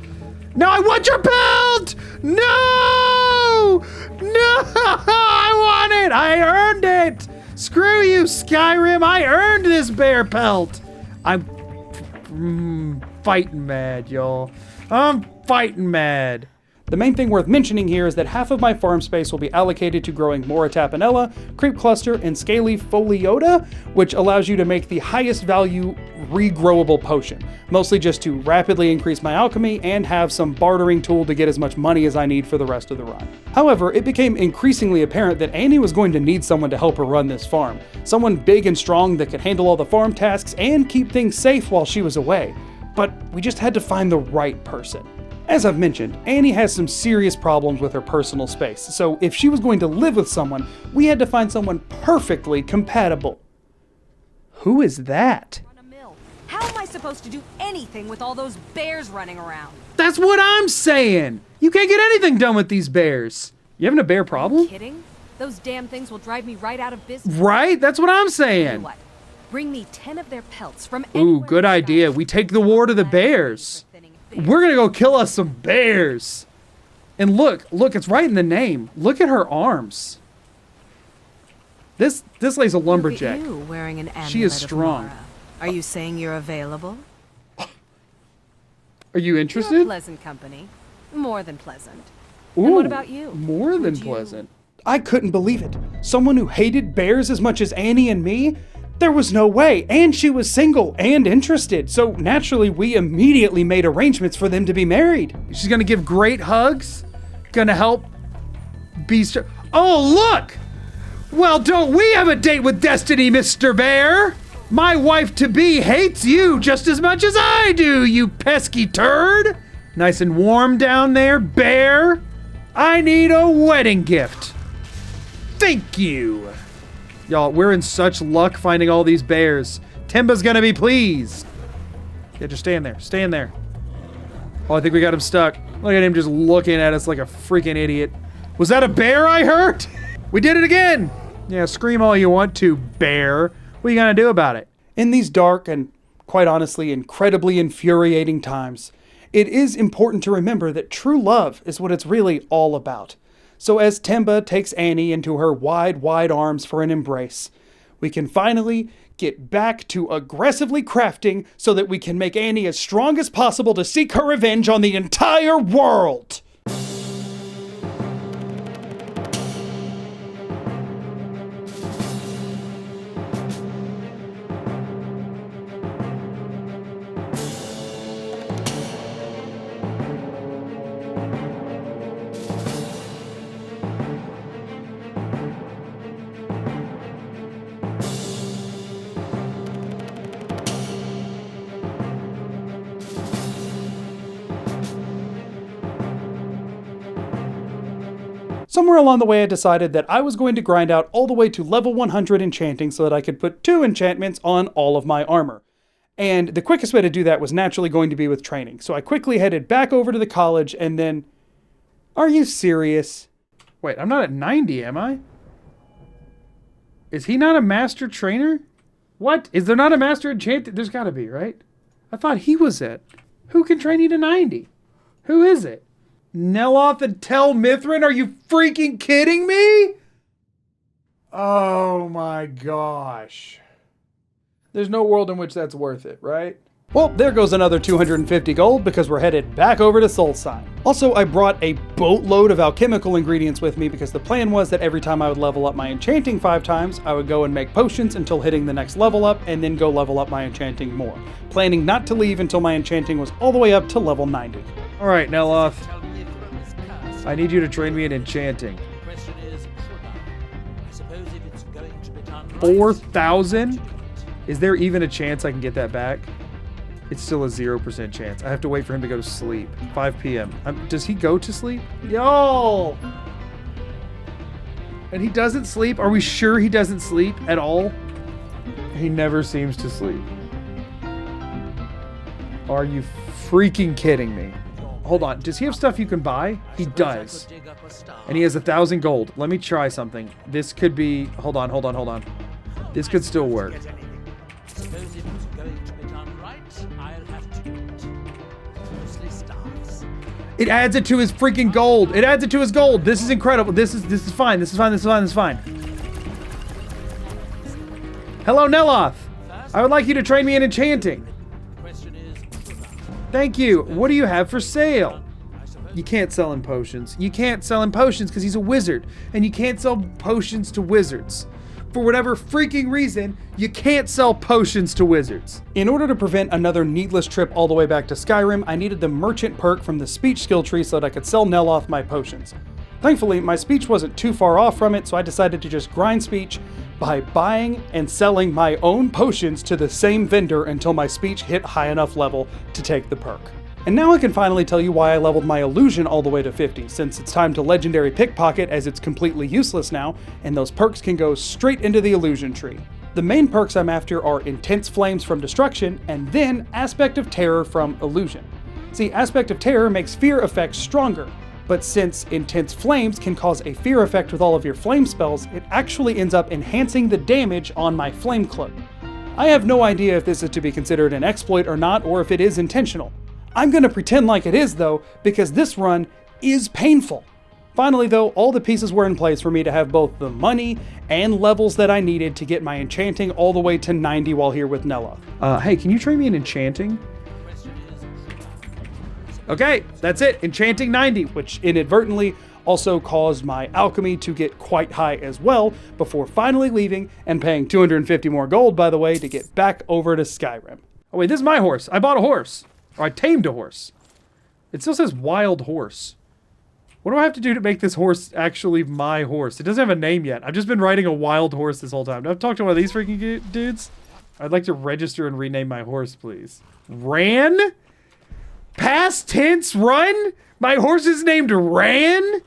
Speaker 1: No, I want your belt. No. No, I want it. I earned it. Screw you, Skyrim. I earned this bear pelt. I'm fighting mad, y'all. I'm fighting mad. The main thing worth mentioning here is that half of my farm space will be allocated to growing Mora Tapanella, Creep Cluster, and Scaly Foliota, which allows you to make the highest value regrowable potion, mostly just to rapidly increase my alchemy and have some bartering tool to get as much money as I need for the rest of the run. However, it became increasingly apparent that Annie was going to need someone to help her run this farm, someone big and strong that could handle all the farm tasks and keep things safe while she was away. But we just had to find the right person. As I've mentioned, Annie has some serious problems with her personal space, so if she was going to live with someone, we had to find someone perfectly compatible. Who is that?
Speaker 5: How am I supposed to do anything with all those bears running around?
Speaker 1: That's what I'm saying! You can't get anything done with these bears. You having a bear problem?
Speaker 5: Kidding? Those damn things will drive me right out of business.
Speaker 1: Right? That's what I'm
Speaker 5: Tell you
Speaker 1: saying.
Speaker 5: what? Bring me 10 of their pelts from
Speaker 1: Ooh,
Speaker 5: anywhere
Speaker 1: good
Speaker 5: in Skyrim.
Speaker 1: idea. We take the war to the bears. We're gonna go kill us some bears. And look, it's right in the name. Look at her arms. This lady's a
Speaker 5: Look
Speaker 1: lumberjack.
Speaker 5: at you wearing an
Speaker 1: She is
Speaker 5: amulet of
Speaker 1: strong.
Speaker 5: Mara. Are you saying you're available?
Speaker 1: Are you
Speaker 5: You're
Speaker 1: interested?
Speaker 5: pleasant company. More than pleasant.
Speaker 1: Ooh,
Speaker 5: And what about you?
Speaker 1: More than
Speaker 5: Would you-
Speaker 1: pleasant. I couldn't believe it. Someone who hated bears as much as Annie and me? There was no way. And she was single and interested. So naturally, we immediately made arrangements for them to be married. She's gonna give great hugs. Gonna help be. Oh, look! Well, don't we have a date with destiny, Mr. Bear? My wife-to-be hates you just as much as I do, you pesky turd. Nice and warm down there, Bear. I need a wedding gift. Thank you. Y'all, we're in such luck finding all these bears. Timba's gonna be pleased. Yeah, just stand there. Stand there. Oh, I think we got him stuck. Look at him just looking at us like a freaking idiot. Was that a bear I heard? We did it again. Yeah, scream all you want to, bear. What are you gonna do about it? In these dark and, quite honestly, incredibly infuriating times, it is important to remember that true love is what it's really all about. So as Timba takes Annie into her wide, wide arms for an embrace, we can finally get back to aggressively crafting so that we can make Annie as strong as possible to seek her revenge on the entire world. Somewhere along the way I decided that I was going to grind out all the way to level 100 enchanting so that I could put 2 enchantments on all of my armor. And the quickest way to do that was naturally going to be with training. So I quickly headed back over to the college and then... Are you serious? Wait, I'm not at 90, am I? Is he not a master trainer? What? Is there not a master enchanter? There's gotta be, right? I thought he was it. Who can train you to 90? Who is it? Neloth and Tel Mithrin? Are you freaking kidding me? Oh my gosh. There's no world in which that's worth it, right? Well, there goes another 250 gold because we're headed back over to Soulside. Also, I brought a boatload of alchemical ingredients with me because the plan was that every time I would level up my enchanting 5 times, I would go and make potions until hitting the next level up and then go level up my enchanting more. Planning not to leave until my enchanting was all the way up to level 90. All right, Neloth. I need you to train me in enchanting. 4,000? Is there even a chance I can get that back? It's still a 0% chance. I have to wait for him to go to sleep. 5 p.m. Does he go to sleep? Yo! And he doesn't sleep? Are we sure he doesn't sleep at all? He never seems to sleep. Are you freaking kidding me? Hold on, does he have stuff you can buy? He does. And he has 1,000 gold. Let me try something. This could be... Hold on. This could still work. It adds it to his freaking gold. It adds it to his gold. This is incredible. This is fine. This is fine. Hello, Neloth. I would like you to train me in enchanting. Thank you. What do you have for sale? You can't sell him potions. You can't sell him potions because he's a wizard. And you can't sell potions to wizards. For whatever freaking reason, you can't sell potions to wizards. In order to prevent another needless trip all the way back to Skyrim, I needed the merchant perk from the speech skill tree so that I could sell Neloth my potions. Thankfully, my speech wasn't too far off from it, so I decided to just grind speech by buying and selling my own potions to the same vendor until my speech hit high enough level to take the perk. And now I can finally tell you why I leveled my illusion all the way to 50, since it's time to legendary pickpocket as it's completely useless now, and those perks can go straight into the illusion tree. The main perks I'm after are Intense Flames from Destruction, and then Aspect of Terror from Illusion. See, Aspect of Terror makes fear effects stronger, but since Intense Flames can cause a fear effect with all of your flame spells, it actually ends up enhancing the damage on my Flame Cloak. I have no idea if this is to be considered an exploit or not, or if it is intentional. I'm gonna pretend like it is though, because this run is painful. Finally though, all the pieces were in place for me to have both the money and levels that I needed to get my enchanting all the way to 90 while here with Nella. Hey, can you train me in enchanting? Okay, that's it, enchanting 90, which inadvertently also caused my alchemy to get quite high as well, before finally leaving and paying 250 more gold, by the way, to get back over to Skyrim. Oh wait, this is my horse. I bought a horse. Or I tamed a horse. It still says wild horse. What do I have to do to make this horse actually my horse? It doesn't have a name yet. I've just been riding a wild horse this whole time. I've talked to one of these freaking dudes. I'd like to register and rename my horse, please. Ran? Past tense run? My horse is named Ran?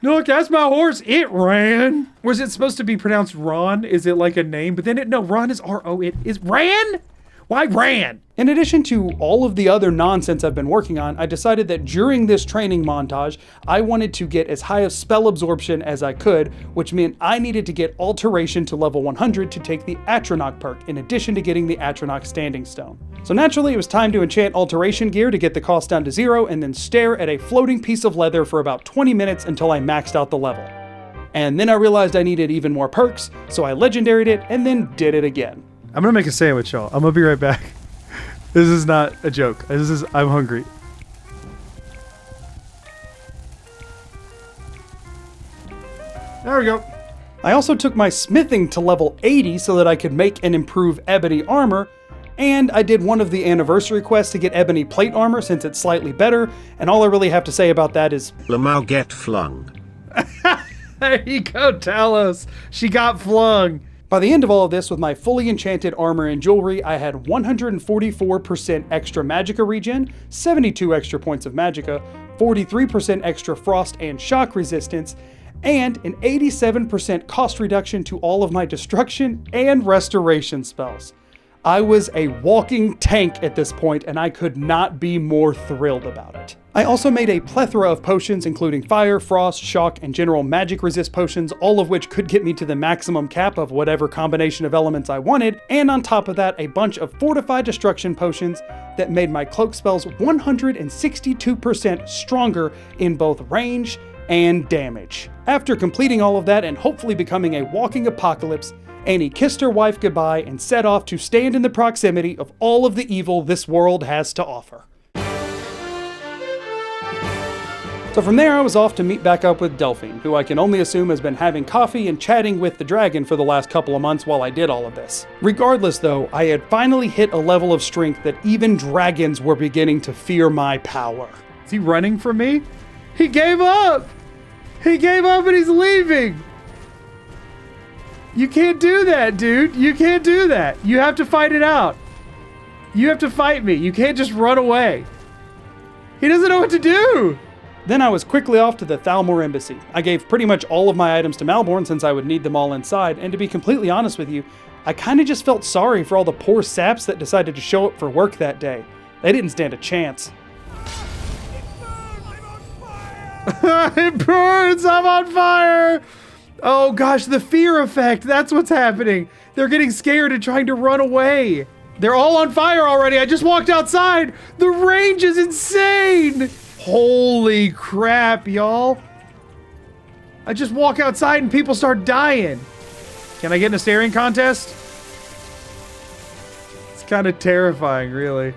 Speaker 1: Look, that's my horse. It ran. Or is it supposed to be pronounced Ron? Is it like a name? But then no, Ron is R-O. It is Ran? Why Ran? In addition to all of the other nonsense I've been working on, I decided that during this training montage, I wanted to get as high of spell absorption as I could, which meant I needed to get alteration to level 100 to take the Atronach perk, in addition to getting the Atronach standing stone. So naturally, it was time to enchant alteration gear to get the cost down to 0, and then stare at a floating piece of leather for about 20 minutes until I maxed out the level. And then I realized I needed even more perks, so I legendaried it and then did it again. I'm gonna make a sandwich, y'all. I'm gonna be right back. This is not a joke. I'm hungry. There we go. I also took my smithing to level 80 so that I could make and improve ebony armor, and I did one of the anniversary quests to get ebony plate armor since it's slightly better, and all I really have to say about that is
Speaker 6: Lamau get flung.
Speaker 1: There you go, Talos. She got flung. By the end of all of this, with my fully enchanted armor and jewelry, I had 144% extra magicka regen, 72 extra points of magicka, 43% extra frost and shock resistance, and an 87% cost reduction to all of my destruction and restoration spells. I was a walking tank at this point, and I could not be more thrilled about it. I also made a plethora of potions, including fire, frost, shock, and general magic resist potions, all of which could get me to the maximum cap of whatever combination of elements I wanted, and on top of that, a bunch of fortified destruction potions that made my cloak spells 162% stronger in both range and damage. After completing all of that and hopefully becoming a walking apocalypse, Annie kissed her wife goodbye and set off to stand in the proximity of all of the evil this world has to offer. So from there, I was off to meet back up with Delphine, who I can only assume has been having coffee and chatting with the dragon for the last couple of months while I did all of this. Regardless though, I had finally hit a level of strength that even dragons were beginning to fear my power. Is he running from me? He gave up! He gave up and he's leaving! You can't do that, dude. You can't do that. You have to fight it out. You have to fight me. You can't just run away. He doesn't know what to do. Then I was quickly off to the Thalmor embassy. I gave pretty much all of my items to Malborn since I would need them all inside, and to be completely honest with you, I kinda just felt sorry for all the poor saps that decided to show up for work that day. They didn't stand a chance. It burns! I'm on fire! Oh gosh, the fear effect, that's what's happening. They're getting scared and trying to run away. They're all on fire already. I just walked outside. The range is insane. Holy crap, y'all. I just walk outside and people start dying. Can I get in a staring contest? It's kind of terrifying, really.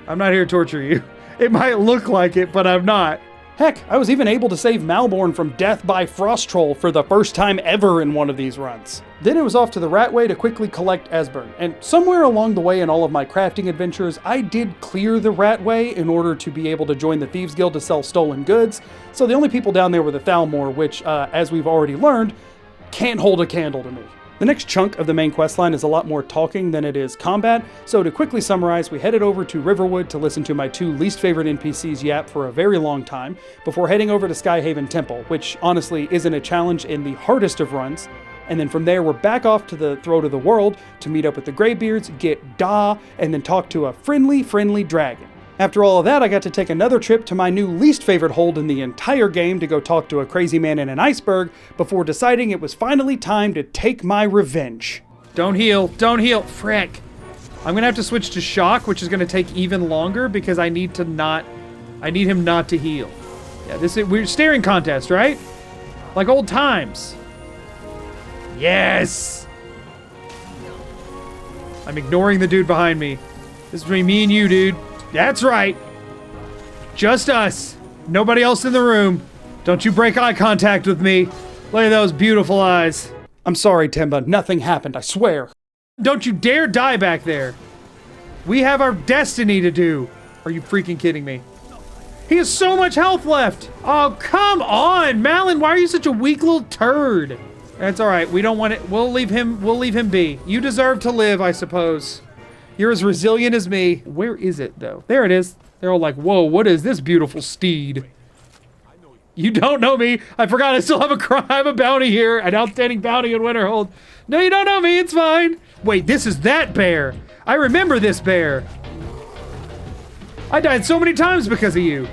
Speaker 1: I'm not here to torture you. It might look like it, but I'm not. Heck, I was even able to save Malborn from death by Frost Troll for the first time ever in one of these runs. Then it was off to the Ratway to quickly collect Esbern, and somewhere along the way in all of my crafting adventures, I did clear the Ratway in order to be able to join the Thieves Guild to sell stolen goods, so the only people down there were the Thalmor, which, as we've already learned, can't hold a candle to me. The next chunk of the main questline is a lot more talking than it is combat, so to quickly summarize, we headed over to Riverwood to listen to my two least favorite NPCs yap for a very long time, before heading over to Skyhaven Temple, which honestly isn't a challenge in the hardest of runs, and then from there we're back off to the Throat of the World to meet up with the Greybeards, get Da, and then talk to a friendly dragon. After all of that, I got to take another trip to my new least favorite hold in the entire game to go talk to a crazy man in an iceberg before deciding it was finally time to take my revenge. Don't heal, frick. I'm gonna have to switch to shock, which is gonna take even longer because I need him not to heal. Yeah, we're staring contest, right? Like old times. Yes! I'm ignoring the dude behind me. This is between me and you, dude. That's right. Just us. Nobody else in the room. Don't you break eye contact with me. Look at those beautiful eyes. I'm sorry, Timba. Nothing happened, I swear. Don't you dare die back there. We have our destiny to do. Are you freaking kidding me? He has so much health left. Oh, come on, Malin. Why are you such a weak little turd? That's all right. We don't want it. We'll leave him be. You deserve to live, I suppose. You're as resilient as me. Where is it, though? There it is. They're all like, whoa, what is this beautiful steed? You don't know me. I forgot I still have a bounty here. An outstanding bounty in Winterhold. No, you don't know me. It's fine. Wait, this is that bear. I remember this bear. I died so many times because of you.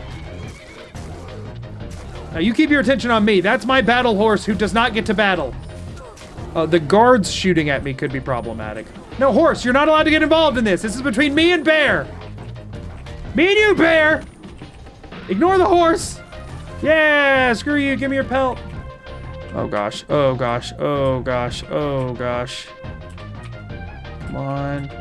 Speaker 1: Now you keep your attention on me. That's my battle horse who does not get to battle. The guards shooting at me could be problematic. No, horse, you're not allowed to get involved in this. This is between me and bear. Me and you, bear. Ignore the horse. Yeah, screw you. Give me your pelt. Oh gosh. Oh gosh. Oh gosh. Oh gosh. Come on.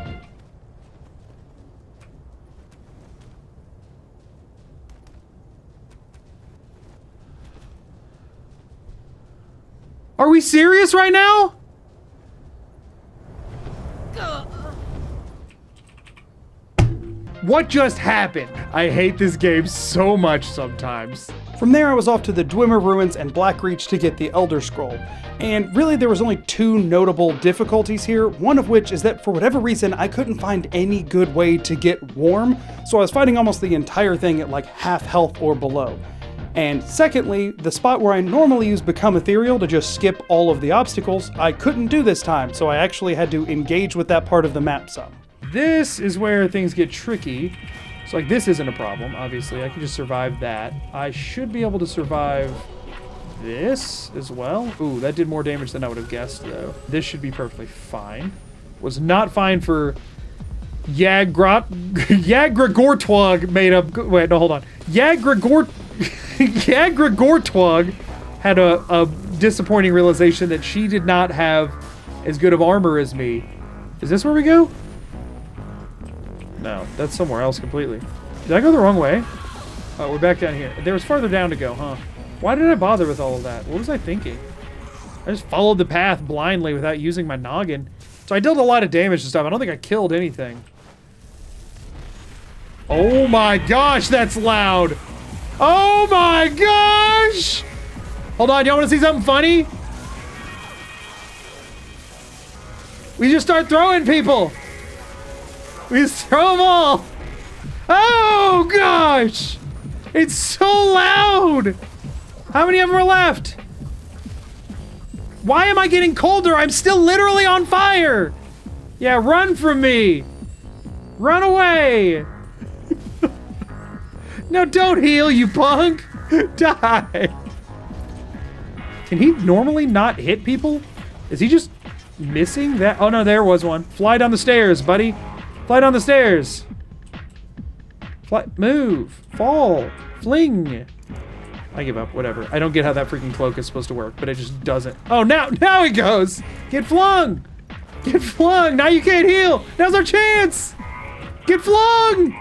Speaker 1: Are we serious right now? What just happened? I hate this game so much sometimes. From there, I was off to the Dwemer Ruins and Blackreach to get the Elder Scroll. And really, there was only two notable difficulties here, one of which is that for whatever reason, I couldn't find any good way to get warm, so I was fighting almost the entire thing at like half health or below. And secondly, the spot where I normally use Become Ethereal to just skip all of the obstacles, I couldn't do this time, so I actually had to engage with that part of the map some. This is where things get tricky. So like this isn't a problem, obviously. I can just survive that. I should be able to survive this as well. Ooh, that did more damage than I would have guessed though. This should be perfectly fine. Was not fine for Yagregortwug made up. Wait, no, hold on. Yagregortwug had a disappointing realization that she did not have as good of armor as me. Is this where we go? No, that's somewhere else completely. Did I go the wrong way? Oh, we're back down here. There was farther down to go, huh? Why did I bother with all of that? What was I thinking? I just followed the path blindly without using my noggin. So I dealt a lot of damage and stuff. I don't think I killed anything. Oh my gosh, that's loud. Oh my gosh! Hold on, y'all wanna see something funny? We just start throwing people. We just throw them all. Oh gosh! It's so loud! How many of them are left? Why am I getting colder? I'm still literally on fire! Yeah, run from me! Run away! No, don't heal, you punk! Die! Can he normally not hit people? Is he just missing that? Oh no, there was one. Fly down the stairs, buddy. Fly down the stairs. Fly, move, fall, fling. I give up, whatever. I don't get how that freaking cloak is supposed to work, but it just doesn't. Oh, now it goes. Get flung. Get flung. Now you can't heal. Now's our chance. Get flung.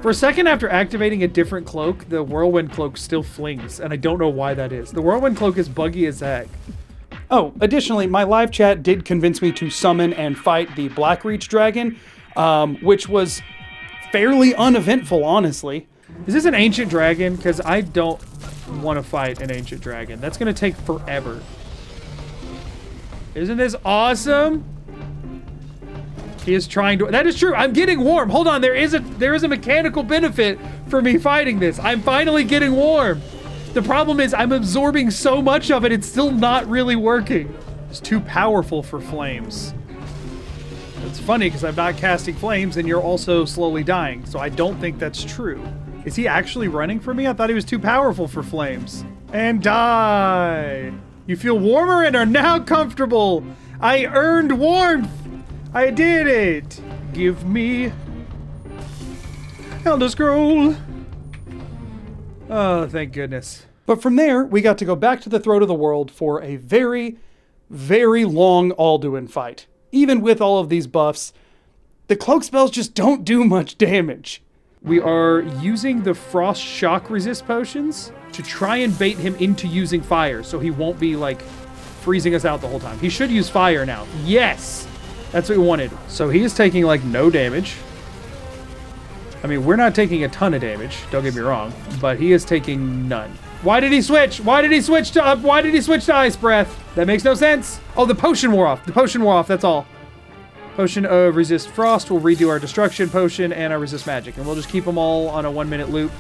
Speaker 1: For a second after activating a different cloak, the Whirlwind Cloak still flings, and I don't know why that is. The Whirlwind Cloak is buggy as heck. Oh, additionally, my live chat did convince me to summon and fight the Blackreach dragon, which was fairly uneventful, honestly. Is this an ancient dragon? Because I don't want to fight an ancient dragon. That's going to take forever. Isn't this awesome? He is trying to. That is true. I'm getting warm. Hold on. There is a mechanical benefit for me fighting this. I'm finally getting warm. The problem is I'm absorbing so much of it. It's still not really working. It's too powerful for flames. It's funny because I'm not casting flames and you're also slowly dying. So I don't think that's true. Is he actually running for me? I thought he was too powerful for flames. And die. You feel warmer and are now comfortable. I earned warmth. I did it! Give me Elder Scroll. Oh, thank goodness. But from there, we got to go back to the Throat of the World for a very, very long Alduin fight. Even with all of these buffs, the cloak spells just don't do much damage. We are using the Frost Shock Resist potions to try and bait him into using fire so he won't be like freezing us out the whole time. He should use fire now. Yes! That's what we wanted. So he is taking like no damage. I mean, we're not taking a ton of damage, don't get me wrong, but he is taking none. Why did he switch? Why did he switch to Ice Breath? That makes no sense. Oh, the potion wore off. The potion wore off, that's all. Potion of Resist Frost will redo our Destruction Potion and our Resist Magic, and we'll just keep them all on a 1-minute loop.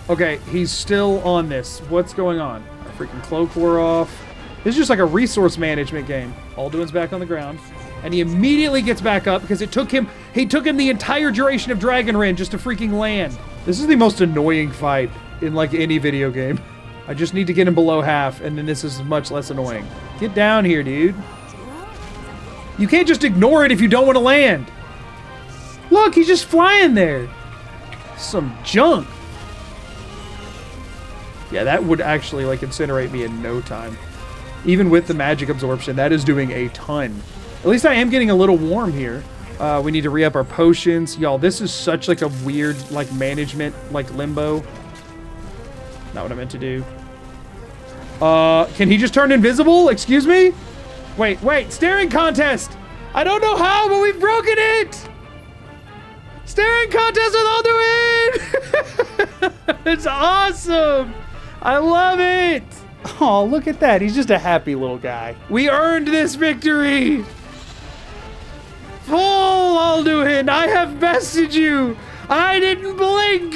Speaker 1: Okay, he's still on this. What's going on? Our freaking cloak wore off. This is just like a resource management game. Alduin's back on the ground, and he immediately gets back up because it took him the entire duration of Dragon Rin just to freaking land. This is the most annoying fight in like any video game. I just need to get him below half, and then this is much less annoying. Get down here, dude. You can't just ignore it if you don't want to land. Look, he's just flying there. Some junk. Yeah, that would actually like incinerate me in no time. Even with the magic absorption, that is doing a ton. At least I am getting a little warm here. We need to re-up our potions. Y'all, this is such like a weird like management like limbo. Not what I meant to do. Can he just turn invisible? Excuse me? Wait, staring contest! I don't know how, but we've broken it! Staring contest with Alduin! It's awesome! I love it! Oh, look at that. He's just a happy little guy. We earned this victory! Full Alduin, I have bested you! I didn't blink!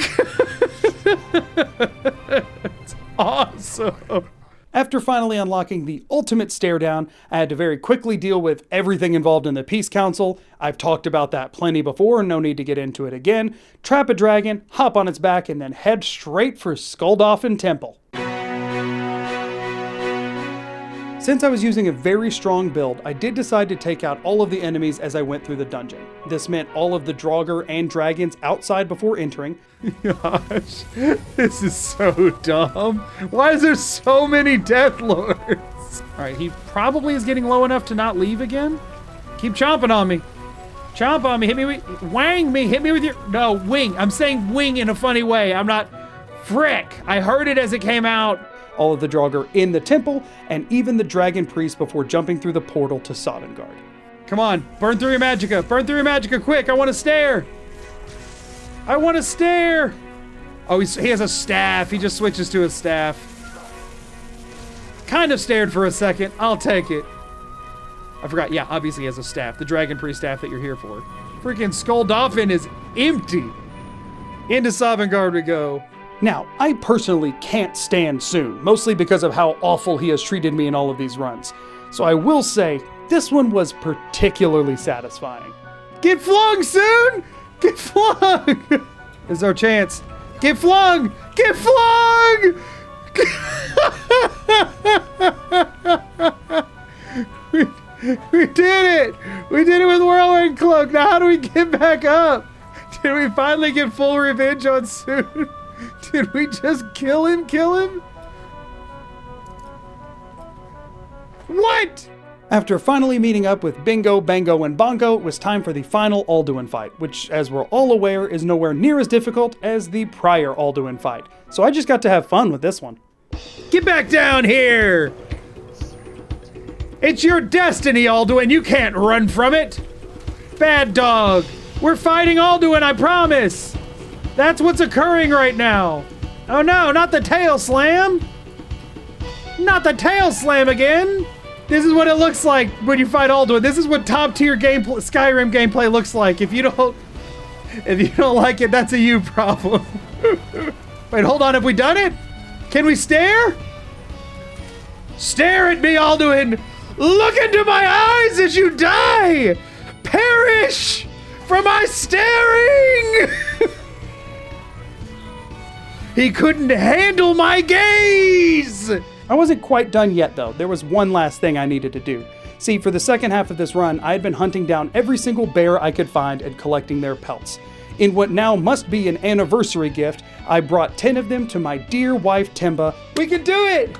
Speaker 1: It's awesome. After finally unlocking the ultimate stare down, I had to very quickly deal with everything involved in the Peace Council. I've talked about that plenty before, no need to get into it again. Trap a dragon, hop on its back, and then head straight for Skuldolphin Temple. Since I was using a very strong build, I did decide to take out all of the enemies as I went through the dungeon. This meant all of the Draugr and dragons outside before entering. Gosh, this is so dumb. Why is there so many Death Lords? All right, he probably is getting low enough to not leave again. Keep chomping on me. Chomp on me, hit me with, wang me, hit me with your, no, wing. I'm saying wing in a funny way. I'm not, frick. I heard it as it came out. All of the Draugr in the temple, and even the Dragon Priest before jumping through the portal to Sovngarde. Come on, burn through your magicka. Burn through your magicka, quick. I want to stare. I want to stare. Oh, he has a staff. He just switches to his staff. Kind of stared for a second. I'll take it. I forgot. Yeah, obviously he has a staff. The Dragon Priest staff that you're here for. Freaking Skuldolphin is empty. Into Sovngarde we go. Now, I personally can't stand Soon, mostly because of how awful he has treated me in all of these runs. So I will say, this one was particularly satisfying. Get flung, Soon! Get flung! This is our chance. Get flung! Get flung! We did it! We did it with Whirlwind Cloak! Now how do we get back up? Did we finally get full revenge on Soon? Did we just kill him? What? After finally meeting up with Bingo, Bango, and Bongo, it was time for the final Alduin fight, which, as we're all aware, is nowhere near as difficult as the prior Alduin fight. So I just got to have fun with this one. Get back down here! It's your destiny, Alduin. You can't run from it. Bad dog. We're fighting Alduin, I promise. That's what's occurring right now. Oh no, not the tail slam. Not the tail slam again. This is what it looks like when you fight Alduin. This is what top tier gameplay, Skyrim gameplay looks like. If you don't like it, that's a you problem. Wait, hold on, have we done it? Can we stare? Stare at me, Alduin. Look into my eyes as you die. Perish from my staring. He couldn't handle my gaze! I wasn't quite done yet though. There was one last thing I needed to do. See, for the second half of this run, I had been hunting down every single bear I could find and collecting their pelts. In what now must be an anniversary gift, I brought 10 of them to my dear wife, Timba. We can do it!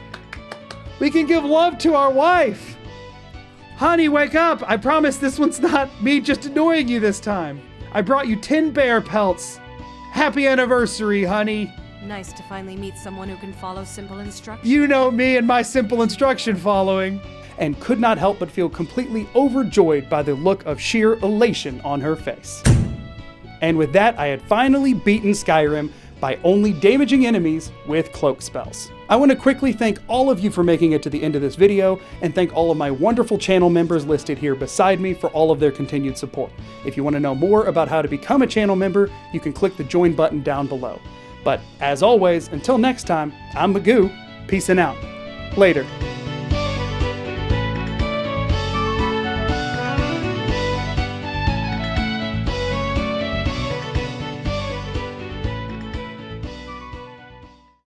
Speaker 1: We can give love to our wife! Honey, wake up! I promise this one's not me just annoying you this time. I brought you 10 bear pelts. Happy anniversary, honey.
Speaker 5: Nice to finally meet someone who can follow simple instructions.
Speaker 1: You know me and my simple instruction following. And could not help but feel completely overjoyed by the look of sheer elation on her face. And with that, I had finally beaten Skyrim by only damaging enemies with cloak spells. I want to quickly thank all of you for making it to the end of this video, and thank all of my wonderful channel members listed here beside me for all of their continued support. If you want to know more about how to become a channel member, you can click the join button down below. But as always, until next time, I'm Magoo, peacing out. Later.